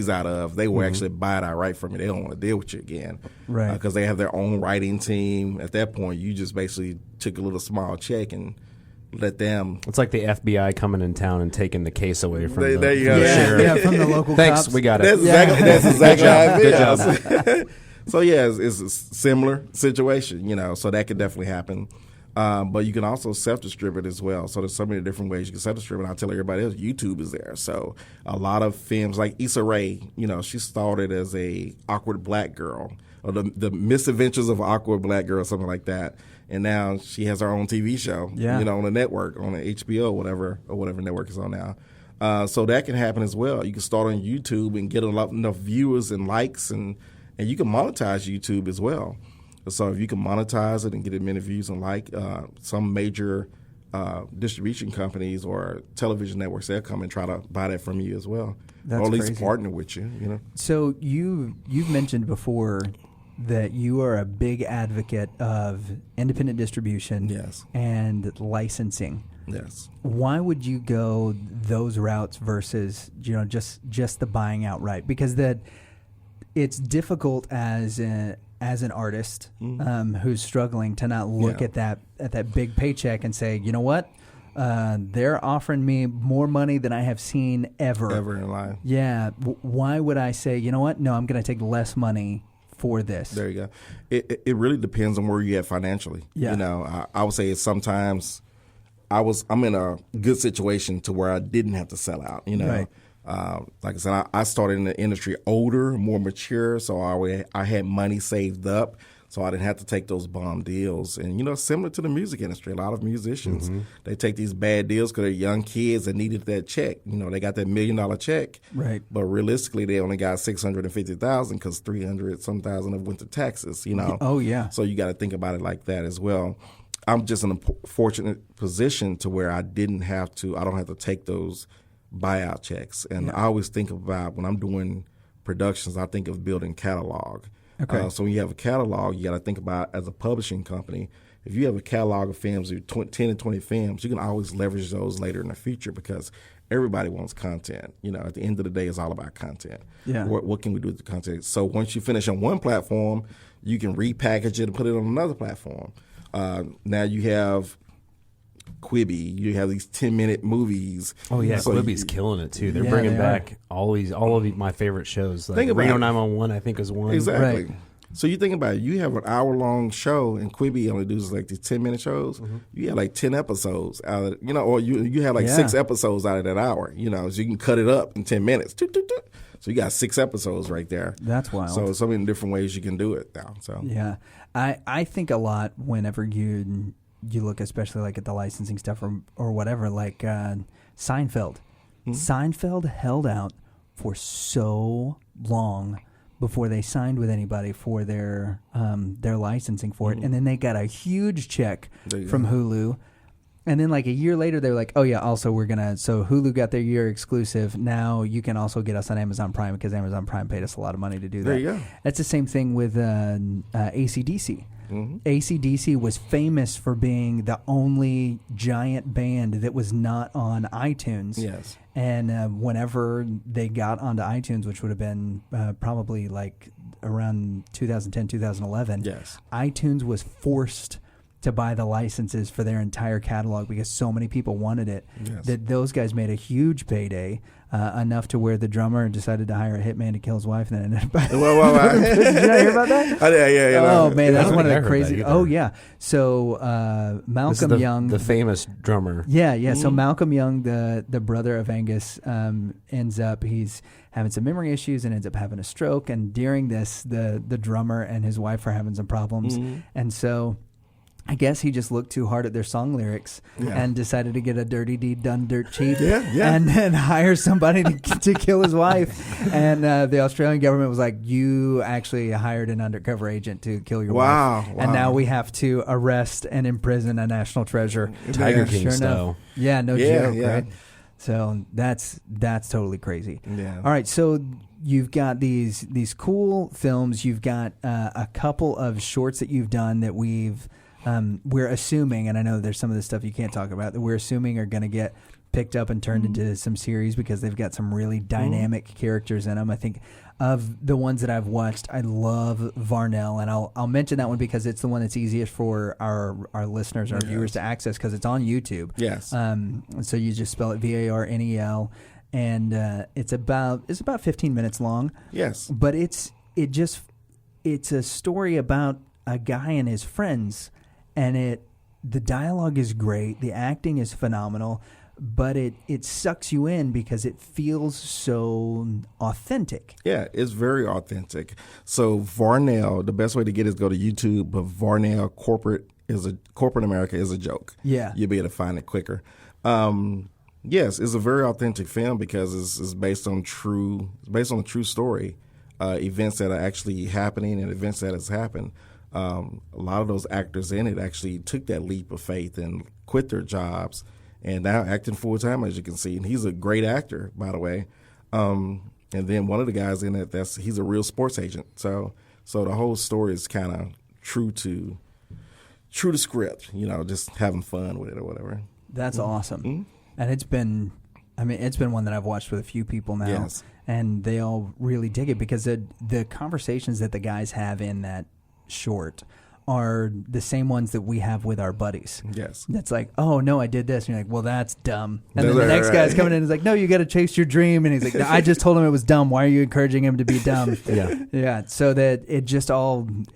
out of, they will actually buy it outright from you. They don't want to deal with you again, right? Because they have their own writing team. At that point, you just basically took a little small check and let them. It's like the FBI coming in town and taking the case away from the sheriff. From the local Thanks, cops. we got it. That's exactly how it is. Good job. So it's a similar situation, you know. So that could definitely happen. But you can also self-distribute as well. So there's so many different ways you can self-distribute. I'll tell everybody else, YouTube is there. So a lot of films like Issa Rae, you know, she started as a awkward black girl, or the misadventures of an awkward black girl, something like that. And now she has her own TV show, you know, on the network, on the HBO, whatever network is on now. So that can happen as well. You can start on YouTube and get enough viewers and likes, and you can monetize YouTube as well. So if you can monetize it and get as many views and some major distribution companies or television networks, they'll come and try to buy that from you as well. That's or at least crazy. Partner with you, you know. So you've mentioned before that you are a big advocate of independent distribution and licensing. Yes. Why would you go those routes versus, you know, just the buying outright? Because it's difficult as an artist who's struggling to not look at that big paycheck and say, you know what, they're offering me more money than I have seen ever in life. Yeah. Why would I say, you know what? No, I'm going to take less money for this. There you go. It really depends on where you're at financially. Yeah. You know, I would say sometimes I'm in a good situation to where I didn't have to sell out. You know. Right. Like I said, I started in the industry older, more mature, so I had money saved up, so I didn't have to take those bomb deals. And, you know, similar to the music industry, a lot of musicians, they take these bad deals because they're young kids that needed that check. You know, they got that $1 million check, right? But realistically, they only got $650,000 because $300,000 went to taxes. You know, oh yeah. So you got to think about it like that as well. I'm just in a fortunate position to where I don't have to take those buyout checks. And I always think about, when I'm doing productions, I think of building catalog. Okay. So when you have a catalog, you got to think about, as a publishing company, if you have a catalog of films, 10 and 20 films, you can always leverage those later in the future, because everybody wants content. You know, at the end of the day, it's all about content. Yeah. What can we do with the content? So once you finish on one platform, you can repackage it and put it on another platform. Now you have Quibi, you have these 10-minute movies. Oh yeah, so Quibi's killing it too. They're bringing back all of my favorite shows. Like Reno 911, I think, is one. Exactly. Right. So you think about it, you have an hour-long show, and Quibi only does like these 10-minute shows. Mm-hmm. You have like 10 episodes out of, or you have like 6 episodes out of that hour, so you can cut it up in 10 minutes. So you got 6 episodes right there. That's wild. So many different ways you can do it now. So yeah, I think a lot whenever you look, especially like at the licensing stuff or whatever, like Seinfeld. Mm-hmm. Seinfeld held out for so long before they signed with anybody for their licensing for it, and then they got a huge check from Hulu. And then like a year later, they were like, oh, yeah, also so Hulu got their year exclusive. Now you can also get us on Amazon Prime because Amazon Prime paid us a lot of money to do that. There you go. That's the same thing with AC/DC. Mm-hmm. AC/DC was famous for being the only giant band that was not on iTunes. Yes. And whenever they got onto iTunes, which would have been probably like around 2010, 2011, yes, iTunes was forced to buy the licenses for their entire catalog because so many people wanted it, that those guys made a huge payday, enough to where the drummer decided to hire a hitman to kill his wife, and then ended up. Did you not hear about that? Yeah. Oh man, that's one of the crazy. Oh yeah. So Malcolm Young, the famous drummer. Yeah. Mm-hmm. So Malcolm Young, the brother of Angus, ends up he's having some memory issues and ends up having a stroke. And during this, the drummer and his wife are having some problems, and so I guess he just looked too hard at their song lyrics and decided to get a dirty deed done dirt cheap and then hire somebody to kill his wife. And the Australian government was like, you actually hired an undercover agent to kill your wife. Wow. And now we have to arrest and imprison a national treasure. Tiger King style. Yeah, no joke, right? So that's totally crazy. Yeah. All right, so you've got these cool films. You've got a couple of shorts that you've done that we're assuming, and I know there's some of the stuff you can't talk about, that we're assuming are going to get picked up and turned into some series because they've got some really dynamic characters in them. I think of the ones that I've watched, I love Varnell, and I'll mention that one because it's the one that's easiest for our listeners, our viewers to access because it's on YouTube. Yes. So you just spell it Varnel, and it's about 15 minutes long. Yes. But it's a story about a guy and his friends. And the dialogue is great, the acting is phenomenal, but it sucks you in because it feels so authentic. Yeah, it's very authentic. So Varnell, the best way to get it is go to YouTube, but Varnell Corporate America is a joke. Yeah. You'll be able to find it quicker. Yes, it's a very authentic film because it's based on a true story, events that are actually happening and events that has happened. A lot of those actors in it actually took that leap of faith and quit their jobs and now acting full time, as you can see. And he's a great actor, by the way. And then one of the guys in it, he's a real sports agent. So the whole story is kind of true to script, just having fun with it or whatever. That's awesome. Mm-hmm. And it's been one that I've watched with a few people now. Yes. And they all really dig it because the conversations that the guys have in that short are the same ones that we have with our buddies. Yes. That's like, oh, no, I did this. And you're like, well, that's dumb. And then the next guy's coming in and is like, no, you got to chase your dream. And he's like, no, I just told him it was dumb. Why are you encouraging him to be dumb? Yeah. So that it just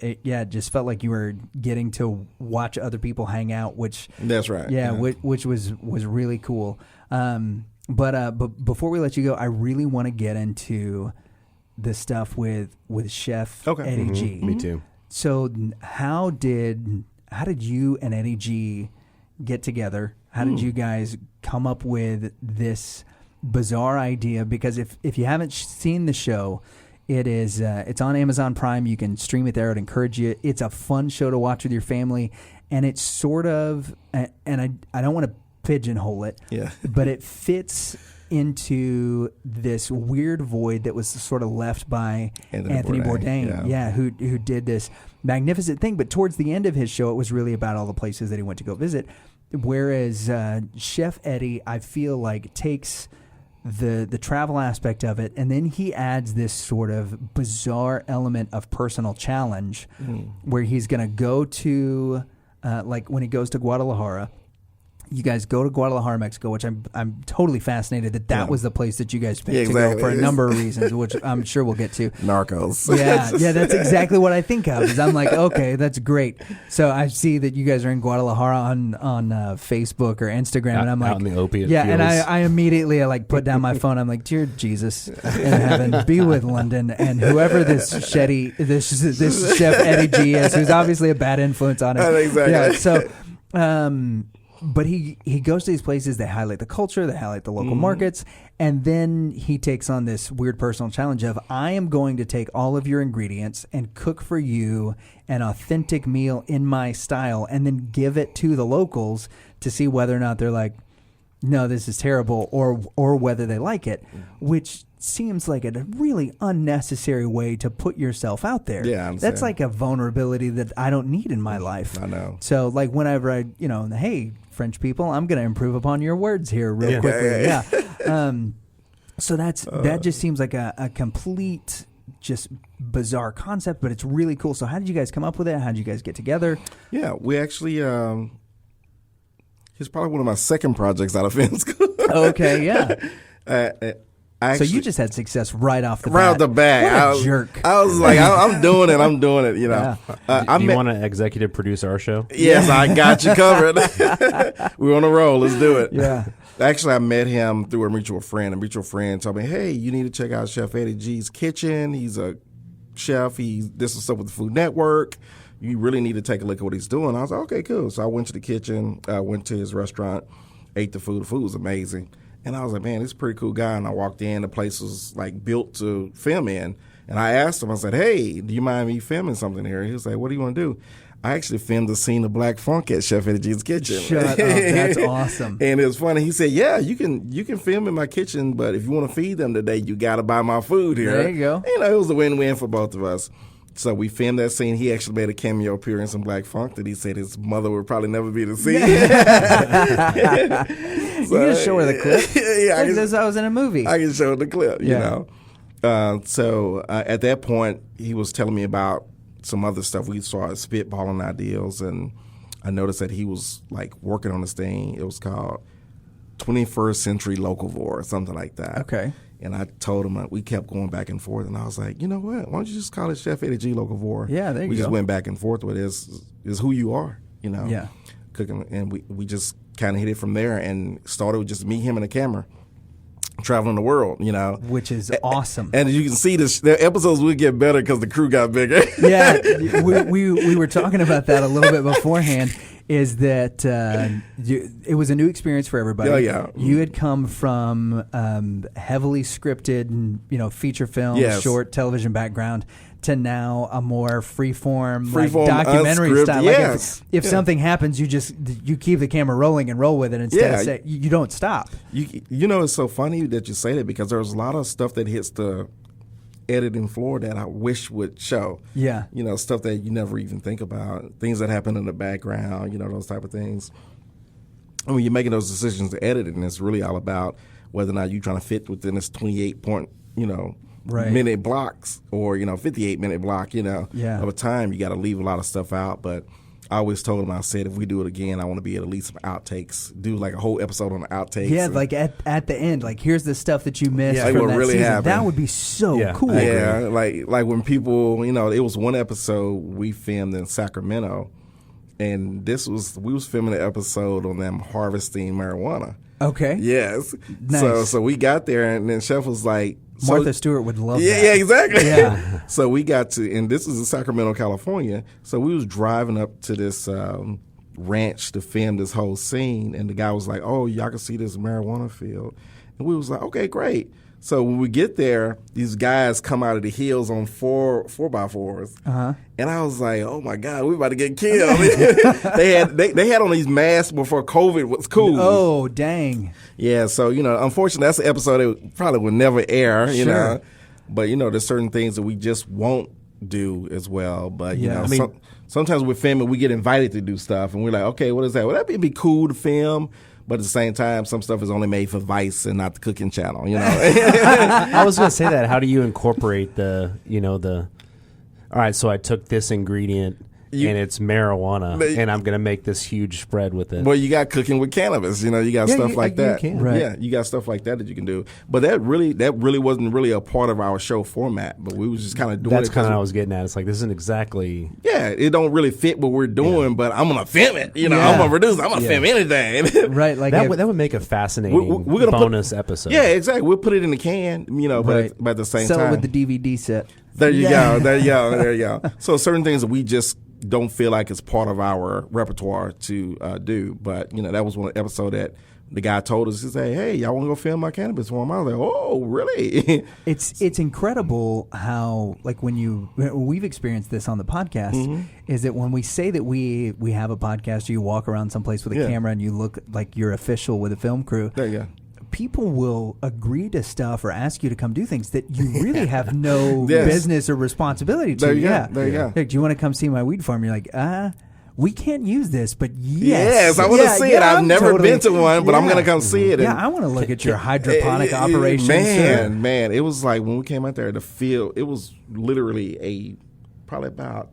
it just felt like you were getting to watch other people hang out, which. That's right. Yeah. Which was really cool. But before we let you go, I really want to get into the stuff with Chef Eddie G. Me too. So how did you and Eddie G get together? How did you guys come up with this bizarre idea? Because if you haven't seen the show, it's on Amazon Prime. You can stream it there. I'd encourage you. It's a fun show to watch with your family, and it's sort of and I don't want to pigeonhole it, but it fits into this weird void that was sort of left by Anthony Bourdain, who did this magnificent thing. But towards the end of his show, it was really about all the places that he went to go visit. Whereas Chef Eddie, I feel like, takes the travel aspect of it, and then he adds this sort of bizarre element of personal challenge where he's going to go to, like when he goes to Guadalajara, You guys go to Guadalajara, Mexico, which I'm totally fascinated that was the place that you guys picked to go for a number of reasons, which I'm sure we'll get to. Narcos. Yeah, that's exactly what I think of. Is I'm like, okay, that's great. So I see that you guys are in Guadalajara on Facebook or Instagram, and I'm like, out in the opiate yeah, fields. and I immediately like put down my phone. I'm like, dear Jesus in heaven, be with London and whoever this chef Eddie G is, who's obviously a bad influence on him. Exactly. Yeah, so. But he goes to these places, they highlight the culture, they highlight the local markets, and then he takes on this weird personal challenge of, I am going to take all of your ingredients and cook for you an authentic meal in my style and then give it to the locals to see whether or not they're like, no, this is terrible, or whether they like it, which seems like a really unnecessary way to put yourself out there. Yeah, that's like a vulnerability that I don't need in my life. I know. So like whenever I, hey, French people, I'm going to improve upon your words here real quickly. Yeah. So that just seems like a complete, just bizarre concept, but it's really cool. So how did you guys come up with it? How did you guys get together? Yeah, we actually, he's probably one of my second projects out of film school. Okay, yeah. Actually, so you just had success right off the bat. Right off the bat. What a jerk. I was like, I'm doing it, you know. Yeah. Do you want to executive produce our show? Yes, I got you covered. We're on a roll. Let's do it. Yeah. Actually, I met him through a mutual friend. A mutual friend told me, hey, you need to check out Chef Eddie G's kitchen. He's a chef. This is stuff with the Food Network. You really need to take a look at what he's doing. I was like, okay, cool. So I went to the kitchen, went to his restaurant, ate the food. The food was amazing. And I was like, man, this is a pretty cool guy. And I walked in. The place was like built to film in. And I asked him, I said, hey, do you mind me filming something here? He was like, what do you want to do? I actually filmed the scene of Black Funk at Chef Eddie G's kitchen. Shut up. That's awesome. And it was funny. He said, yeah, you can film in my kitchen, but if you want to feed them today, you got to buy my food here. There you go. It was a win-win for both of us. So we filmed that scene. He actually made a cameo appearance in Black Funk that he said his mother would probably never be to see. You can show her the clip. Yeah, I was in a movie. I can show her the clip, you know. So at that point, he was telling me about some other stuff. We started spitballing ideas, and I noticed that he was like working on this thing. It was called 21st Century Locavore or something like that. Okay. And I told him, we kept going back and forth, and I was like, you know what? Why don't you just call it Chef Eddie G Locavore? Yeah, there you go. We just went back and forth with it. Is who you are, you know? Yeah. Cooking, and we just kind of hit it from there and started with just me, him, and a camera. Traveling the world, you know, which is awesome. And as you can see, the episodes will get better because the crew got bigger. Yeah, we were talking about that a little bit beforehand. Is that it was a new experience for everybody? Oh, yeah. You had come from heavily scripted, feature film, short television background to now a more freeform like documentary style. Yes. Like if something happens, you keep the camera rolling and roll with it instead of say you don't stop. It's so funny that you say that because there's a lot of stuff that hits the editing floor that I wish would show. Yeah. Stuff that you never even think about, things that happen in the background, those type of things. And when you're making those decisions to edit it, and it's really all about whether or not you're trying to fit within this 28 point, minute blocks or, 58-minute block, of a time. You got to leave a lot of stuff out. But I always told him, I said, if we do it again, I want to be at least some outtakes, do like a whole episode on the outtakes. Yeah, like at the end, like here's the stuff that you missed from from that really season. happened. That would be so cool. Yeah, like when people, it was one episode we filmed in Sacramento, and we was filming an episode on them harvesting marijuana. Okay. Yes. Nice. So we got there, and then Chef was like, Martha Stewart would love that. Yeah, exactly. Yeah. So we got to, and this is in Sacramento, California. So we was driving up to this ranch to film this whole scene, and the guy was like, "Oh, y'all can see this marijuana field," and we was like, "Okay, great." So when we get there, these guys come out of the hills on 4x4s, and I was like, "Oh my God, we about to get killed!" they had on these masks before COVID was cool. Oh dang! Yeah, so unfortunately, that's an episode that probably would never air. You know, but there's certain things that we just won't do as well. But sometimes we're filming, we get invited to do stuff, and we're like, "Okay, what is that? Well, that'd be cool to film." But at the same time, some stuff is only made for Vice and not the cooking channel, I was going to say that. How do you incorporate all right, so I took this ingredient and it's marijuana, and I'm going to make this huge spread with it. Well, you got cooking with cannabis. You know, you got stuff like that. You can. Right. Yeah, you got stuff like that you can do. But that really wasn't really a part of our show format. But we was just kind of doing That's it. kind of what I was getting at. It's like, this isn't exactly. Yeah, it don't really fit what we're doing, but I'm going to film it. You know, I'm going to produce it. I'm going to film anything. Right. Like that would make a fascinating bonus episode. Yeah, exactly. We'll put it in the can, you know, but at the same time. Sell it with the DVD set. There you go. So certain things that we just don't feel like it's part of our repertoire to do. But, you know, that was one episode that the guy told us, he said, hey, y'all want to go film my cannabis for him? I was like, oh, really? It's incredible how, like, we've experienced this on the podcast, is that when we say that we have a podcast, or you walk around someplace with a camera and you look like you're official with a film crew. There you go. People will agree to stuff or ask you to come do things that you really have no business or responsibility to. There you go. Like, do you want to come see my weed farm? You're like, we can't use this, but yes, I want to see it. I've never been to one, but I'm going to come see it. Yeah, I want to look at your hydroponic operations. Man, it was like when we came out there, the field, it was literally probably about,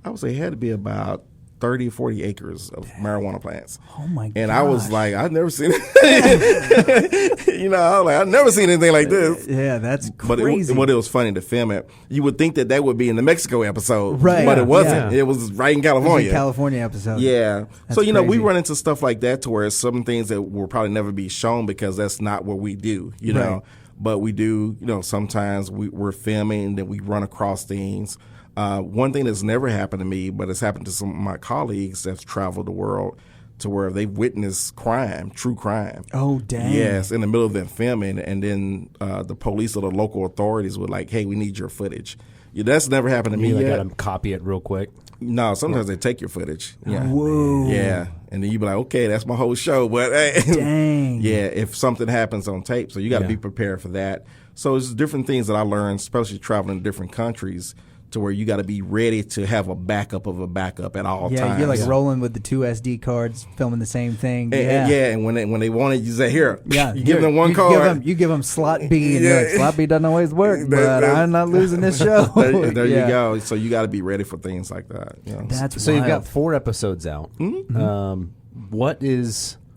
I would say it had to be about 30, 40 acres of marijuana plants. Oh my god! And I was like, I've never seen it. You know, I was like, I've never seen anything like this. Yeah, that's crazy. But it was funny to film it. You would think that would be in the Mexico episode, right? But it wasn't. Yeah. It was right in California. It was a California episode. Yeah. That's so you know, crazy. we run into stuff like that to where some things that will probably never be shown because that's not what we do. You know, but we do. You know, sometimes we're filming and then we run across things. One thing that's never happened to me, but it's happened to some of my colleagues that's traveled the world, to where they've witnessed true crime. Oh, dang. Yes, in the middle of them filming, and then the police or the local authorities were like, hey, we need your footage. Yeah, that's never happened to me yet. I got to copy it real quick. No, sometimes they take your footage. Yeah. Whoa. Yeah, and then you be like, okay, that's my whole show. But hey, dang. Yeah, if something happens on tape, so you got to be prepared for that. So it's different things that I learned, especially traveling to different countries, to where you got to be ready to have a backup of a backup at all times. Yeah, you're like rolling with the 2 SD cards, filming the same thing. And when they want it, you say, here. Yeah, you give them one card. You give them slot B, and you're like, slot B doesn't always work, but I'm not losing this show. There you go. So you got to be ready for things like that. You know? That's so wild. You've got 4 episodes out.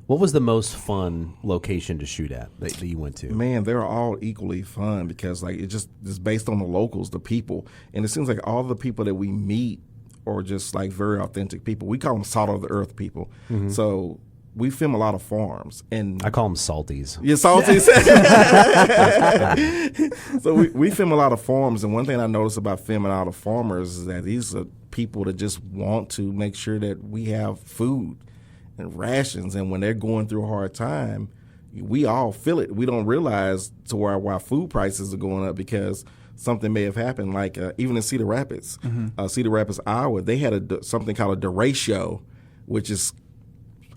What was the most fun location to shoot at that you went to? Man, they're all equally fun because like it's based on the locals, the people, and it seems like all the people that we meet are just like very authentic people. We call them salt of the earth people. So we film a lot of farms, and I call them salties. Yeah, salties. So we film a lot of farms, and one thing I noticed about filming out of farmers is that these are people that just want to make sure that we have food and rations, and when they're going through a hard time, we all feel it. We don't realize to why food prices are going up because something may have happened. Like even in Cedar Rapids, Cedar Rapids, Iowa, they had something called a derecho, which is,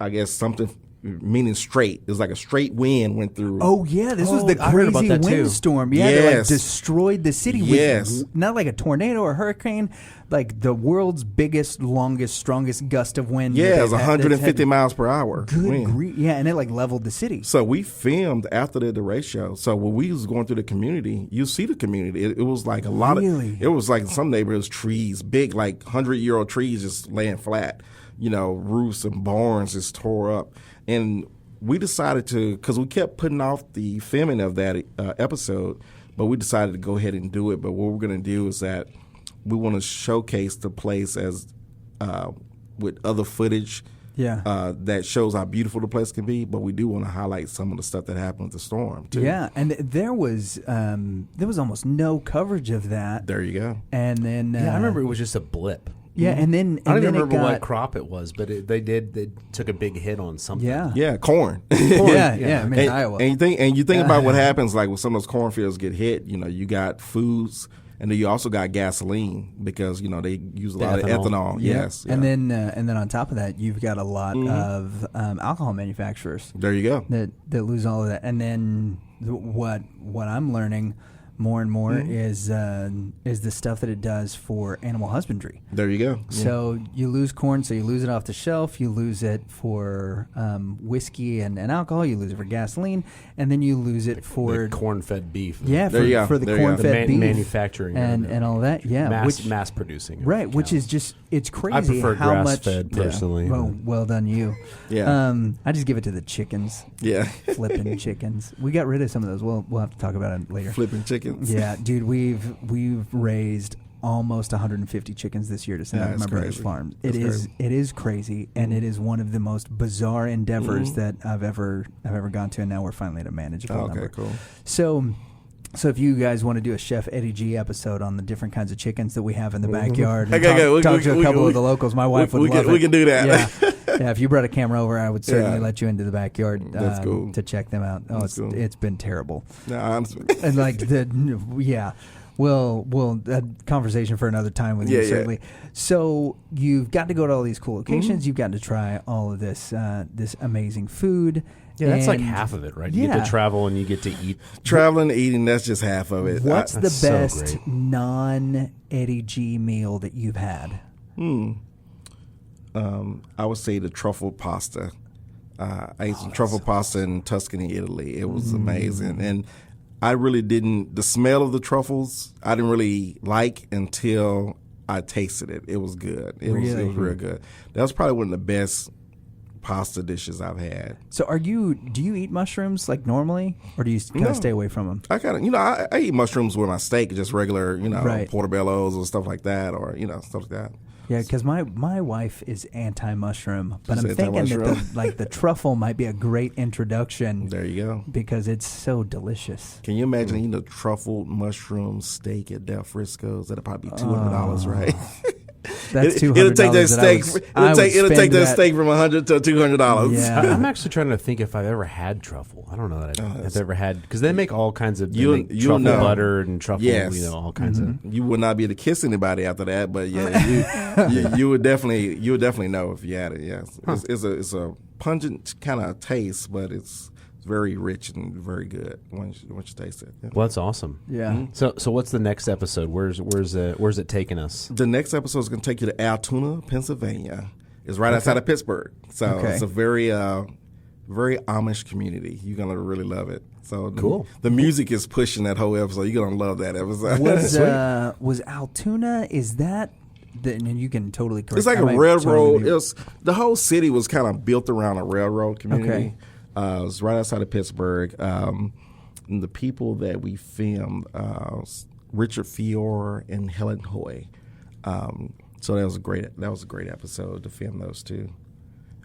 I guess, something meaning straight. It was like a straight wind went through. Oh yeah, this was the crazy windstorm. Yeah, they like destroyed the city. Yes, not like a tornado or hurricane, like the world's biggest, longest, strongest gust of wind. Yeah, it was 150 miles per hour. Good grief. Yeah, and it like leveled the city. So we filmed after the derecho. So when we was going through the community, you see the community. It was like a lot of. It was like some neighborhoods, trees, big like 100-year-old trees just laying flat. You know, roofs and barns just tore up. And we decided to, because we kept putting off the filming of that episode, but we decided to go ahead and do it. But what we're going to do is that we want to showcase the place as with other footage that shows how beautiful the place can be. But we do want to highlight some of the stuff that happened with the storm, too. Yeah, and there was almost no coverage of that. There you go. And then I remember it was just a blip. Yeah, and then I don't even remember what crop it was, but they took a big hit on something. Yeah, corn. Yeah. I mean, Iowa. And you think about what happens, like when some of those cornfields get hit. You know, you got foods, and then you also got gasoline because you know they use a lot of ethanol. Yeah. Yes, and then on top of that, you've got a lot of alcohol manufacturers. There you go. That lose all of that, and then what I'm learning. more and more is the stuff that it does for animal husbandry. There you go. So you lose corn, so you lose it off the shelf. You lose it for whiskey and alcohol. You lose it for gasoline, and then you lose it for corn-fed beef. Yeah, for the corn-fed beef, manufacturing and all that. Yeah, mass producing. Right, which is just it's crazy. I prefer how grass-fed personally. Yeah. Well done, you. Yeah. I just give it to the chickens. Yeah. Flipping chickens. We got rid of some of those. We'll have to talk about it later. Flipping chickens. Yeah, dude, we've raised almost 150 chickens this year to send out to my brother's farm. It is crazy, and it is one of the most bizarre endeavors that I've ever gone to, and now we're finally at a manageable number. Okay, cool. So if you guys want to do a Chef Eddie G episode on the different kinds of chickens that we have in the backyard, and talk to a couple of the locals, my wife would love it. We can do that. Yeah, if you brought a camera over, I would certainly let you into the backyard cool. to check them out. Oh, it's been terrible. No, and like We'll that conversation for another time with you, certainly. So you've got to go to all these cool locations. You've got to try all of this amazing food. Yeah, that's like half of it, right? You get to travel and you get to eat. Traveling and eating, that's just half of it. What's the best non-Eddie G meal that you've had? I would say the truffle pasta. I ate some truffle pasta in Tuscany, Italy. It was amazing. And I really didn't, the smell of the truffles, I didn't really like until I tasted it. It was good. It was real good. That was probably one of the best pasta dishes I've had. So do you eat mushrooms like normally, or do you kind of stay away from them? I kind of, I eat mushrooms with my steak, just regular, portobellos or stuff like that, or, stuff like that. Yeah, because my wife is anti-mushroom, but I'm thinking that the truffle might be a great introduction. There you go. Because it's so delicious. Can you imagine eating a truffled mushroom steak at Del Frisco's? That'd probably be $200, right? That's $200. It'll take that steak. It'll take that steak from $100 to $200. Yeah. I'm actually trying to think if I've ever had truffle. I don't know that I've ever had, because they make all kinds of truffle butter and truffle, all kinds of. You would not be able to kiss anybody after that, but you would definitely know if you had it. Yes, it's a pungent kind of taste, but it's very rich and very good once you taste it. Yeah. Well, that's awesome. Yeah. So what's the next episode? Where's it taking us? The next episode is going to take you to Altoona, Pennsylvania. It's right outside of Pittsburgh. So it's a very very Amish community. You're going to really love it. So cool. The music is pushing that whole episode. You're going to love that episode. Was Altoona, is that and you can totally correct. It's like a railroad. The whole city was kind of built around a railroad community. Okay. It was right outside of Pittsburgh. And the people that we filmed, Richard Fior and Helen Hoy. So that was a great episode to film those two.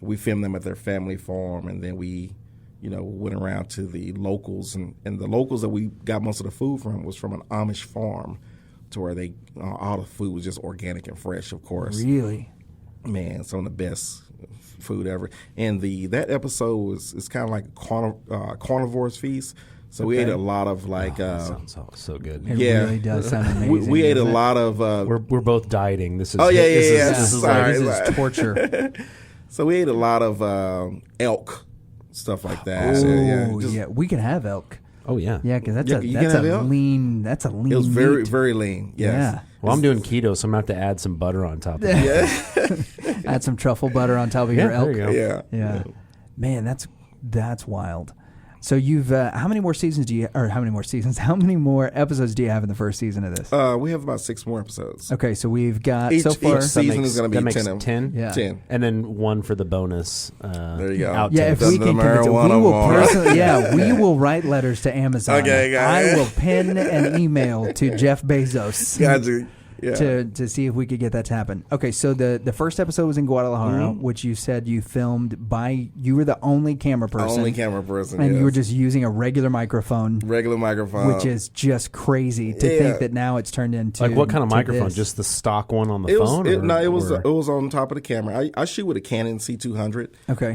We filmed them at their family farm, and then we, went around to the locals, and the locals that we got most of the food from was from an Amish farm, to where they all the food was just organic and fresh, of course. Really? Man, some of the best food ever. And that episode is kind of like a carnivore's feast. So we ate a lot of sounds so good. It really does sound amazing. We ate a lot of. We're both dieting. This is This is torture. So we ate a lot of elk, stuff like that. Oh, we can have elk. Oh yeah, because that's a lean. That's a lean. It was very meat. very lean. Yes. Yeah. Well, I'm doing keto, so I'm gonna have to add some butter on top of it. Yeah. Add some truffle butter on top of your elk. There you go. Yeah. Man, that's wild. So you've how many more episodes do you have in the first season of this? We have about 6 more episodes. Okay, so we've got each so far season is going to be 10. Yeah. 10. And then one for the bonus. There you go. Outtake. Yeah, if we can convince it, we will write letters to Amazon. Okay, guys. I will pen an email to Jeff Bezos. Gotcha. Yeah. To see if we could get that to happen. Okay, so the first episode was in Guadalajara, which you said you filmed you were the only camera person. And you were just using a regular microphone. Which is just crazy to think that now it's turned into. Like what kind of microphone? Just the stock one on the phone? It was on top of the camera. I shoot with a Canon C200. Okay.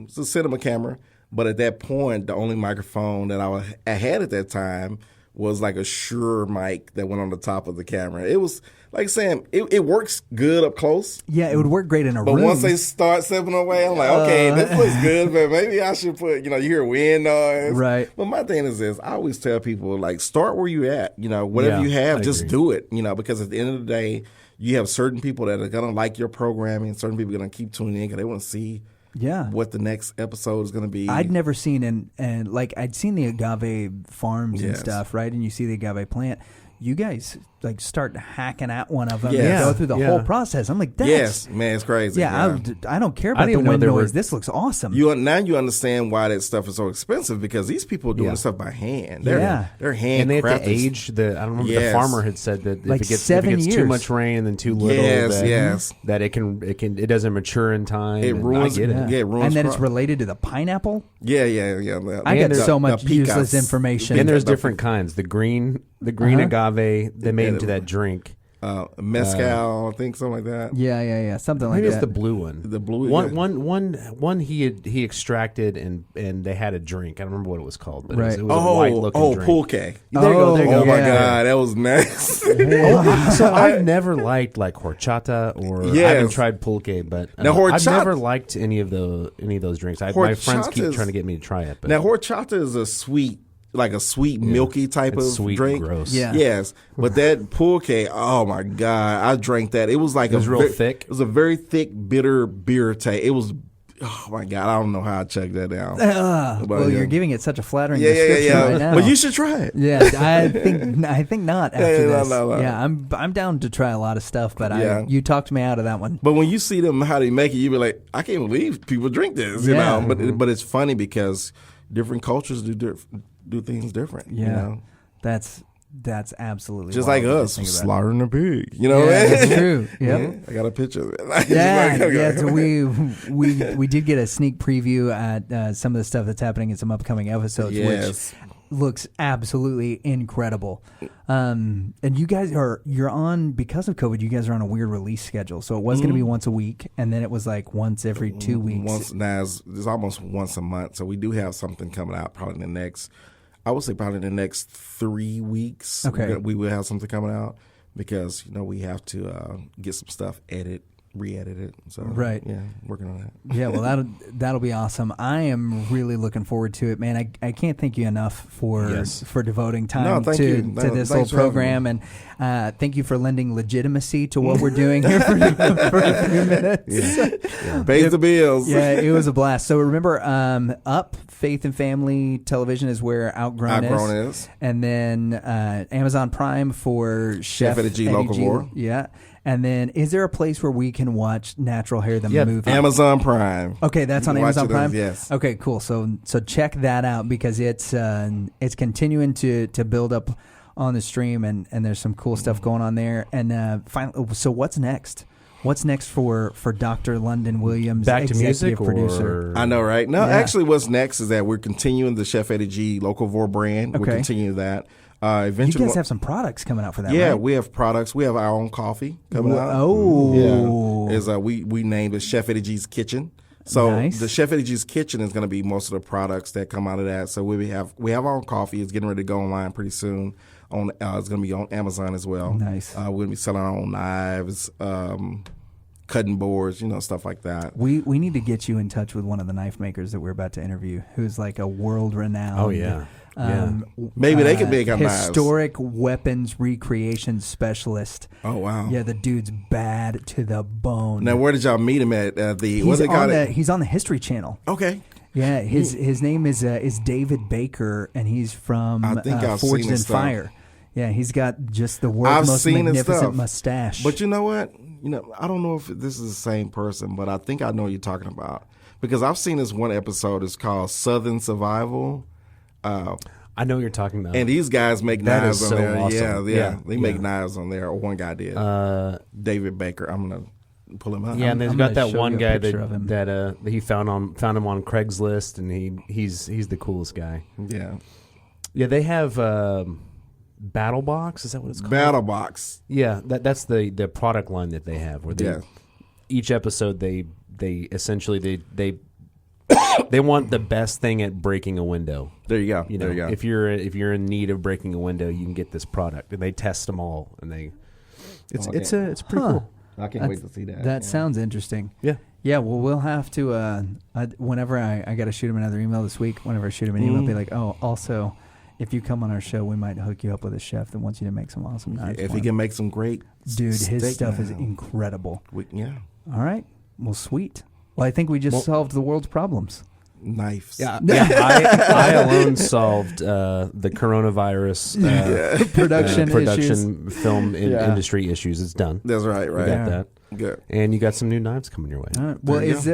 It's a cinema camera. But at that point, the only microphone that I had at that time was like a Shure mic that went on the top of the camera. It was like saying it works good up close. Yeah, it would work great in a room. But once they start stepping away, I'm like, okay, this looks good, but maybe I should put, you hear wind noise. Right. But my thing is this, I always tell people, like, start where you at. Whatever you have, just do it. Because at the end of the day, you have certain people that are going to like your programming, certain people are going to keep tuning in because they want to see what the next episode is going to be. I'd never seen, and like, I'd seen the agave farms and stuff, right? And you see the agave plant. You guys like start hacking at one of them and go through the whole process. I'm like, yes, man, it's crazy. Yeah, I don't care about the wind noise. This looks awesome. Now you understand why that stuff is so expensive, because these people are doing this stuff by hand. They're hand and they have crafted. to age. I don't remember, the farmer had said that like if it gets too much rain and then too little, that it doesn't mature in time. It ruins. It ruins. And then it's related to the pineapple. Yeah. I get so much useless information. And there's different kinds. The green agave they made into that drink. Mezcal, I think, something like that. Yeah, something like that. Maybe it's the blue one. The blue one he extracted and they had a drink. I don't remember what it was called, but it was a white looking drink. Pulque. There you go. Oh my God, that was nice. So I've never liked like horchata or I haven't tried pulque, but I've never liked any of those drinks. My friends keep trying to get me to try it. But now horchata is a sweet. Like a sweet, milky type of sweet, drink. Gross. Yeah. Yes. But that pulque, oh my God, I drank that. It was like real thick. It was a very thick, bitter beer taste. It was, oh my God, I don't know how I chugged that down. You're giving it such a flattering description right now. Well, you should try it. Yeah, I think not after this. No. Yeah, I'm down to try a lot of stuff, but you talked me out of that one. But when you see them, how they make it, you be like, I can't believe people drink this, you know. But it's funny because different cultures do things different. Yeah, that's absolutely just like us slaughtering a pig. That's true. Yep. I got a picture of it. So we did get a sneak preview at some of the stuff that's happening in some upcoming episodes, which looks absolutely incredible. And you guys you're on, because of COVID, you guys are on a weird release schedule. So it was going to be once a week, and then it was like once every 2 weeks. It's almost once a month. So we do have something coming out probably in the next, I would say probably in the next 3 weeks. Okay. We will have something coming out because, we have to get some stuff re-edited. So working on that. Yeah, well that'll be awesome. I am really looking forward to it, man. I can't thank you enough for devoting time to this whole program, and thank you for lending legitimacy to what we're doing here for a few minutes. Pays the bills. Yeah, it was a blast. So remember, Up Faith and Family Television is where Outgrown is, and then Amazon Prime for Chef Eddie G. Locavore. Yeah. And then, is there a place where we can watch Natural Hair, the movie? Amazon Prime. Okay, that's on Amazon Prime? Yes. Okay, cool. So check that out, because it's continuing to build up on the stream, and there's some cool stuff going on there. And finally, so what's next? What's next for Dr. London Williams, back to executive music producer? I know, right? No, actually, what's next is that we're continuing the Chef Eddie G. Locavore brand. Okay. We're continuing that. Eventually, you guys have some products coming out for that, right? Yeah, we have products. We have our own coffee coming out. Oh. Yeah. We named it Chef Eddie G's Kitchen. So nice. The Chef Eddie G's Kitchen is going to be most of the products that come out of that. So we have our own coffee. It's getting ready to go online pretty soon. It's going to be on Amazon as well. Nice. We're going to be selling our own knives, cutting boards, stuff like that. We need to get you in touch with one of the knife makers that we're about to interview, who's like a world-renowned. Oh yeah. Maybe they could make our knives. Historic weapons recreation specialist. Oh wow. Yeah, the dude's bad to the bone. Now, where did y'all meet him at? He's on the History Channel. Okay. Yeah, his name is David Baker, and he's from Forged in Fire. Yeah, he's got just the world's most magnificent mustache. But you know what? I don't know if this is the same person, but I think I know what you're talking about, because I've seen this one episode. It's called Southern Survival. I know what you're talking about. And these guys make knives on there. Awesome. Yeah. They make knives on there. Or one guy did. David Baker. I'm gonna pull him out. Yeah, and they've got that one guy that he found him on Craigslist, and he's the coolest guy. Yeah. Yeah, they have Battle Box. Is that what it's called? Battle Box. Yeah, that's the product line that they have, where each episode they essentially they want the best thing at breaking a window. There you go. There you go. If you're in need of breaking a window, you can get this product, and they test them all, and it's pretty cool. I can't wait to see that. That sounds interesting. Yeah. Yeah, well, we'll have to, whenever I got to shoot him another email this week, whenever I shoot him an email, be like, oh, also, if you come on our show, we might hook you up with a chef that wants you to make some awesome knives. If he can make some great his stuff is incredible. Yeah. All right. Well, sweet. Well, I think we just solved the world's problems. Knives. Yeah. I alone solved the coronavirus production film industry issues. It's done. That's right. You got that. Good. And you got some new knives coming your way. Well, is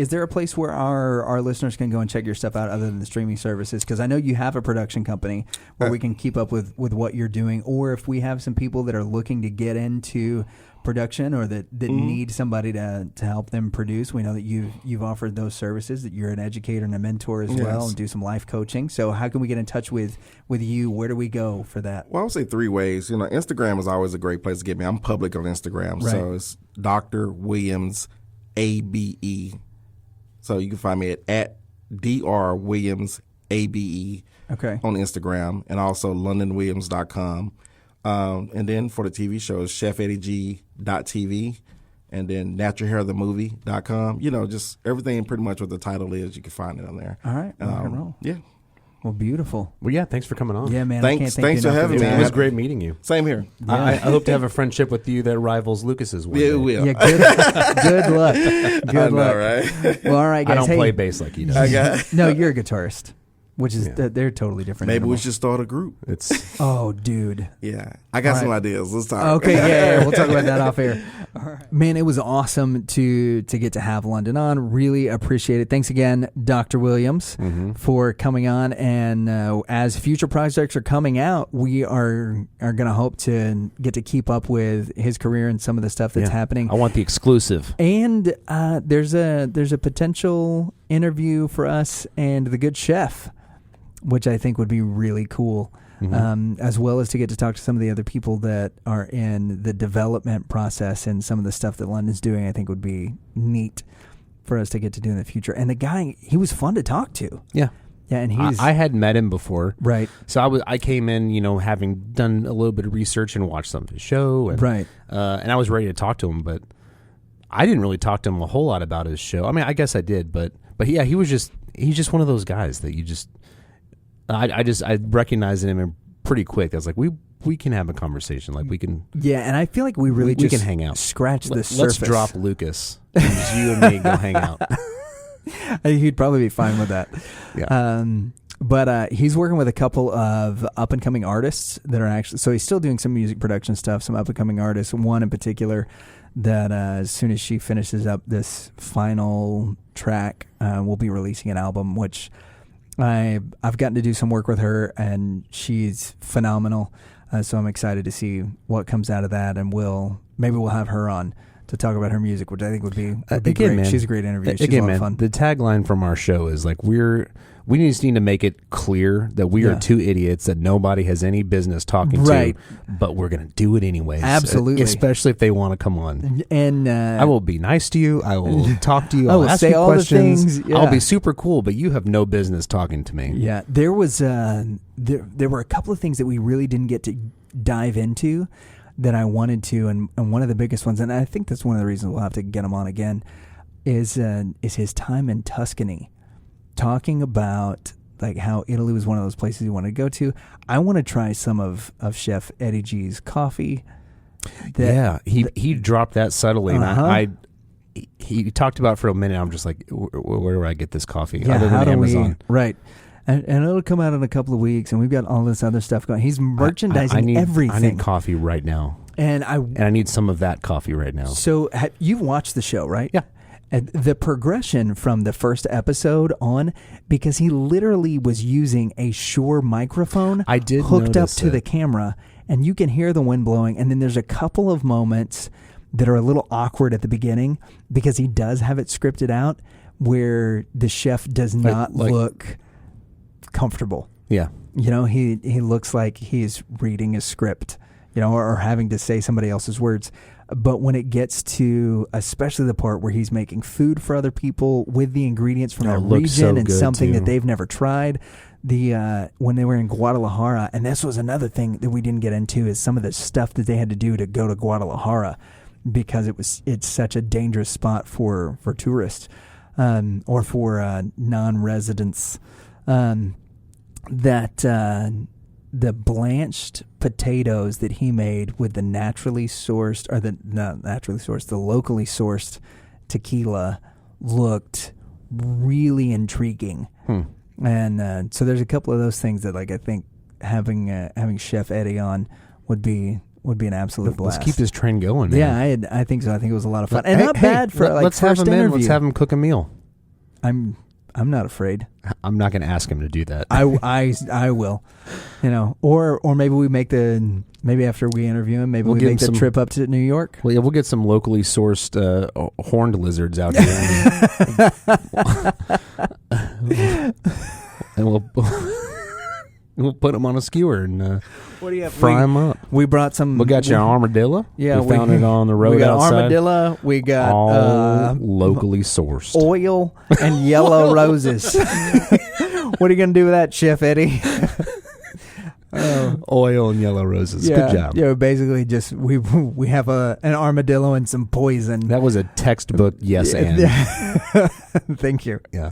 there a place where our listeners can go and check your stuff out other than the streaming services? Because I know you have a production company where we can keep up with what you're doing. Or if we have some people that are looking to get into production or that need somebody to help them produce, we know that you've offered those services, that you're an educator and a mentor as well, and do some life coaching. So how can we get in touch with you? Where do we go for that? Well, I would say 3 ways. Instagram is always a great place to get me. I'm public on Instagram, so it's Dr. Williams ABE. So you can find me at Dr. Williams ABE on Instagram, and also LondonWilliams.com. And then for the TV shows, ChefEddieG.tv, and then NaturalHairTheMovie.com. Just everything pretty much what the title is, you can find it on there. All right, rock and roll. Yeah. Well, beautiful. Well, yeah, thanks for coming on. Yeah, man. Thanks for having me. It was great meeting you. Same here. Yeah. I hope to have a friendship with you that rivals Lucas's one day. It will. Yeah, good luck. Good luck. Right? Well, all right, guys. I don't play bass like he does. No, you're a guitarist. Which is they're totally different. Maybe we should start a group. Oh, dude. Yeah, I got some ideas. Let's talk. Okay, yeah, we'll talk about that off air. All right. Man, it was awesome to get to have London on. Really appreciate it. Thanks again, Dr. Williams, for coming on. And as future projects are coming out, we are going to hope to get to keep up with his career and some of the stuff that's happening. I want the exclusive. And there's a potential interview for us and the good chef, which I think would be really cool, as well as to get to talk to some of the other people that are in the development process and some of the stuff that London's doing. I think would be neat for us to get to do in the future. And the guy, he was fun to talk to. Yeah. Yeah, and I had met him before. Right. So I came in, having done a little bit of research and watched some of his show. And, and I was ready to talk to him, but I didn't really talk to him a whole lot about his show. I mean, I guess I did, but yeah, he's just one of those guys that you just... I recognized him pretty quick. I was like, we can have a conversation. Like we can. Yeah, and I feel like we really we can hang out. Scratch the surface. Let's drop Lucas. And you and me go hang out. He'd probably be fine with that. Yeah. But he's working with a couple of up and coming artists that are actually. So he's still doing some music production stuff. Some up and coming artists. One in particular that as soon as she finishes up this final track, we'll be releasing an album, which. I've gotten to do some work with her, and she's phenomenal. So I'm excited to see what comes out of that, and maybe we'll have her on to talk about her music, which I think would be great. Man, she's a great interview. She's a lot of fun. The tagline from our show is like we just need to make it clear that we are two idiots that nobody has any business talking to, but we're going to do it anyways. Absolutely. Especially if they want to come on. And I will be nice to you. I will talk to you. I will ask say you all questions. the things. Yeah. I'll be super cool, but you have no business talking to me. Yeah. There was there were a couple of things that we really didn't get to dive into that I wanted to, and one of the biggest ones, and I think that's one of the reasons we'll have to get him on again, is his time in Tuscany, talking about like how Italy was one of those places he wanted to go to. I want to try some of Chef Eddie G's coffee. He dropped that subtly, and he talked about it for a minute. I'm just like, where do I get this coffee? Yeah, other than Amazon, right? And it'll come out in a couple of weeks, and we've got all this other stuff going. He's merchandising everything. I need coffee right now, and I need some of that coffee right now. So you've watched the show, right? Yeah. And the progression from the first episode on, because he literally was using a Shure microphone hooked up to the camera, and you can hear the wind blowing. And then there's a couple of moments that are a little awkward at the beginning because he does have it scripted out where the chef does not look comfortable. Yeah. He looks like he's reading a script, or having to say somebody else's words. But when it gets to, especially the part where he's making food for other people with the ingredients from their region and something that they've never tried, when they were in Guadalajara, and this was another thing that we didn't get into, is some of the stuff that they had to do to go to Guadalajara, because it's such a dangerous spot for tourists or for non-residents. That the blanched potatoes that he made with the locally sourced tequila looked really intriguing. And so there's a couple of those things that, like, I think having Chef Eddie on would be an absolute blast. Let's keep this train going, man. Yeah, I think so. I think it was a lot of fun, and not bad for let's first have him interview. Let's have him cook a meal. I'm not afraid. I'm not going to ask him to do that. I will, or maybe we make maybe after we interview him, maybe we make the trip up to New York. Well, yeah, we'll get some locally sourced horned lizards out here, and we'll put them on a skewer and fry them up. We brought some. We got your armadillo. Yeah, we found it on the road. We got outside. Armadillo. We got all locally sourced oil and yellow roses. What are you gonna do with that, Chef Eddie? Oil and yellow roses. Yeah, good job. Yeah, basically just we have an armadillo and some poison. That was a textbook yes and. Thank you. Yeah.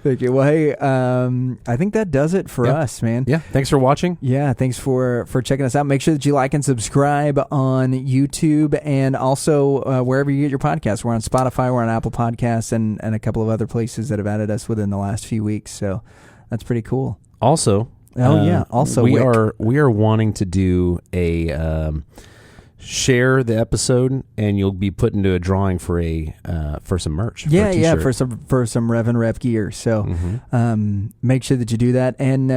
Thank you. Well, hey, I think that does it for us, man. Yeah. Thanks for watching. Yeah. Thanks for checking us out. Make sure that you like and subscribe on YouTube, and also wherever you get your podcasts. We're on Spotify, we're on Apple Podcasts, and a couple of other places that have added us within the last few weeks. So that's pretty cool. Also, also we are wanting to do a share the episode, and you'll be put into a drawing for some merch. For some Rev and Rep gear. So make sure that you do that, and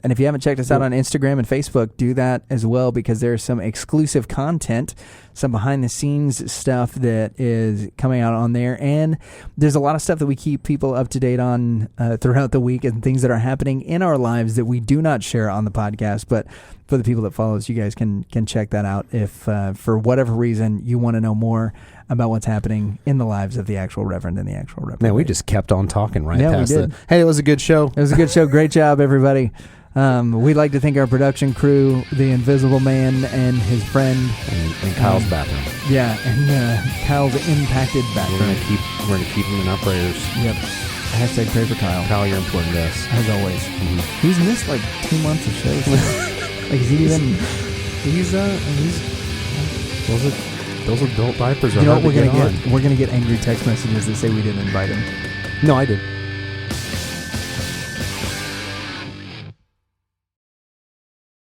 if you haven't checked us out on Instagram and Facebook, do that as well, because there's some exclusive content, some behind the scenes stuff that is coming out on there, and there's a lot of stuff that we keep people up to date on throughout the week, and things that are happening in our lives that we do not share on the podcast. But for the people that follow us, you guys can check that out if for whatever reason you want to know more about what's happening in the lives of the actual Reverend and the actual Reprobate. Man, we just kept on talking past we did. Hey, it was a good show. It was a good show. Great job, everybody. We'd like to thank our production crew, the Invisible Man and his friend, and Kyle's bathroom. Yeah, and Kyle's impacted bathroom. We're gonna keep him in our prayers. Yep. Hashtag pray for Kyle. Kyle, you're important to us, as always. He's missed like 2 months of shows. Like he's those adult diapers are. You know what we're gonna get? We're gonna get angry text messages that say we didn't invite him. No, I did.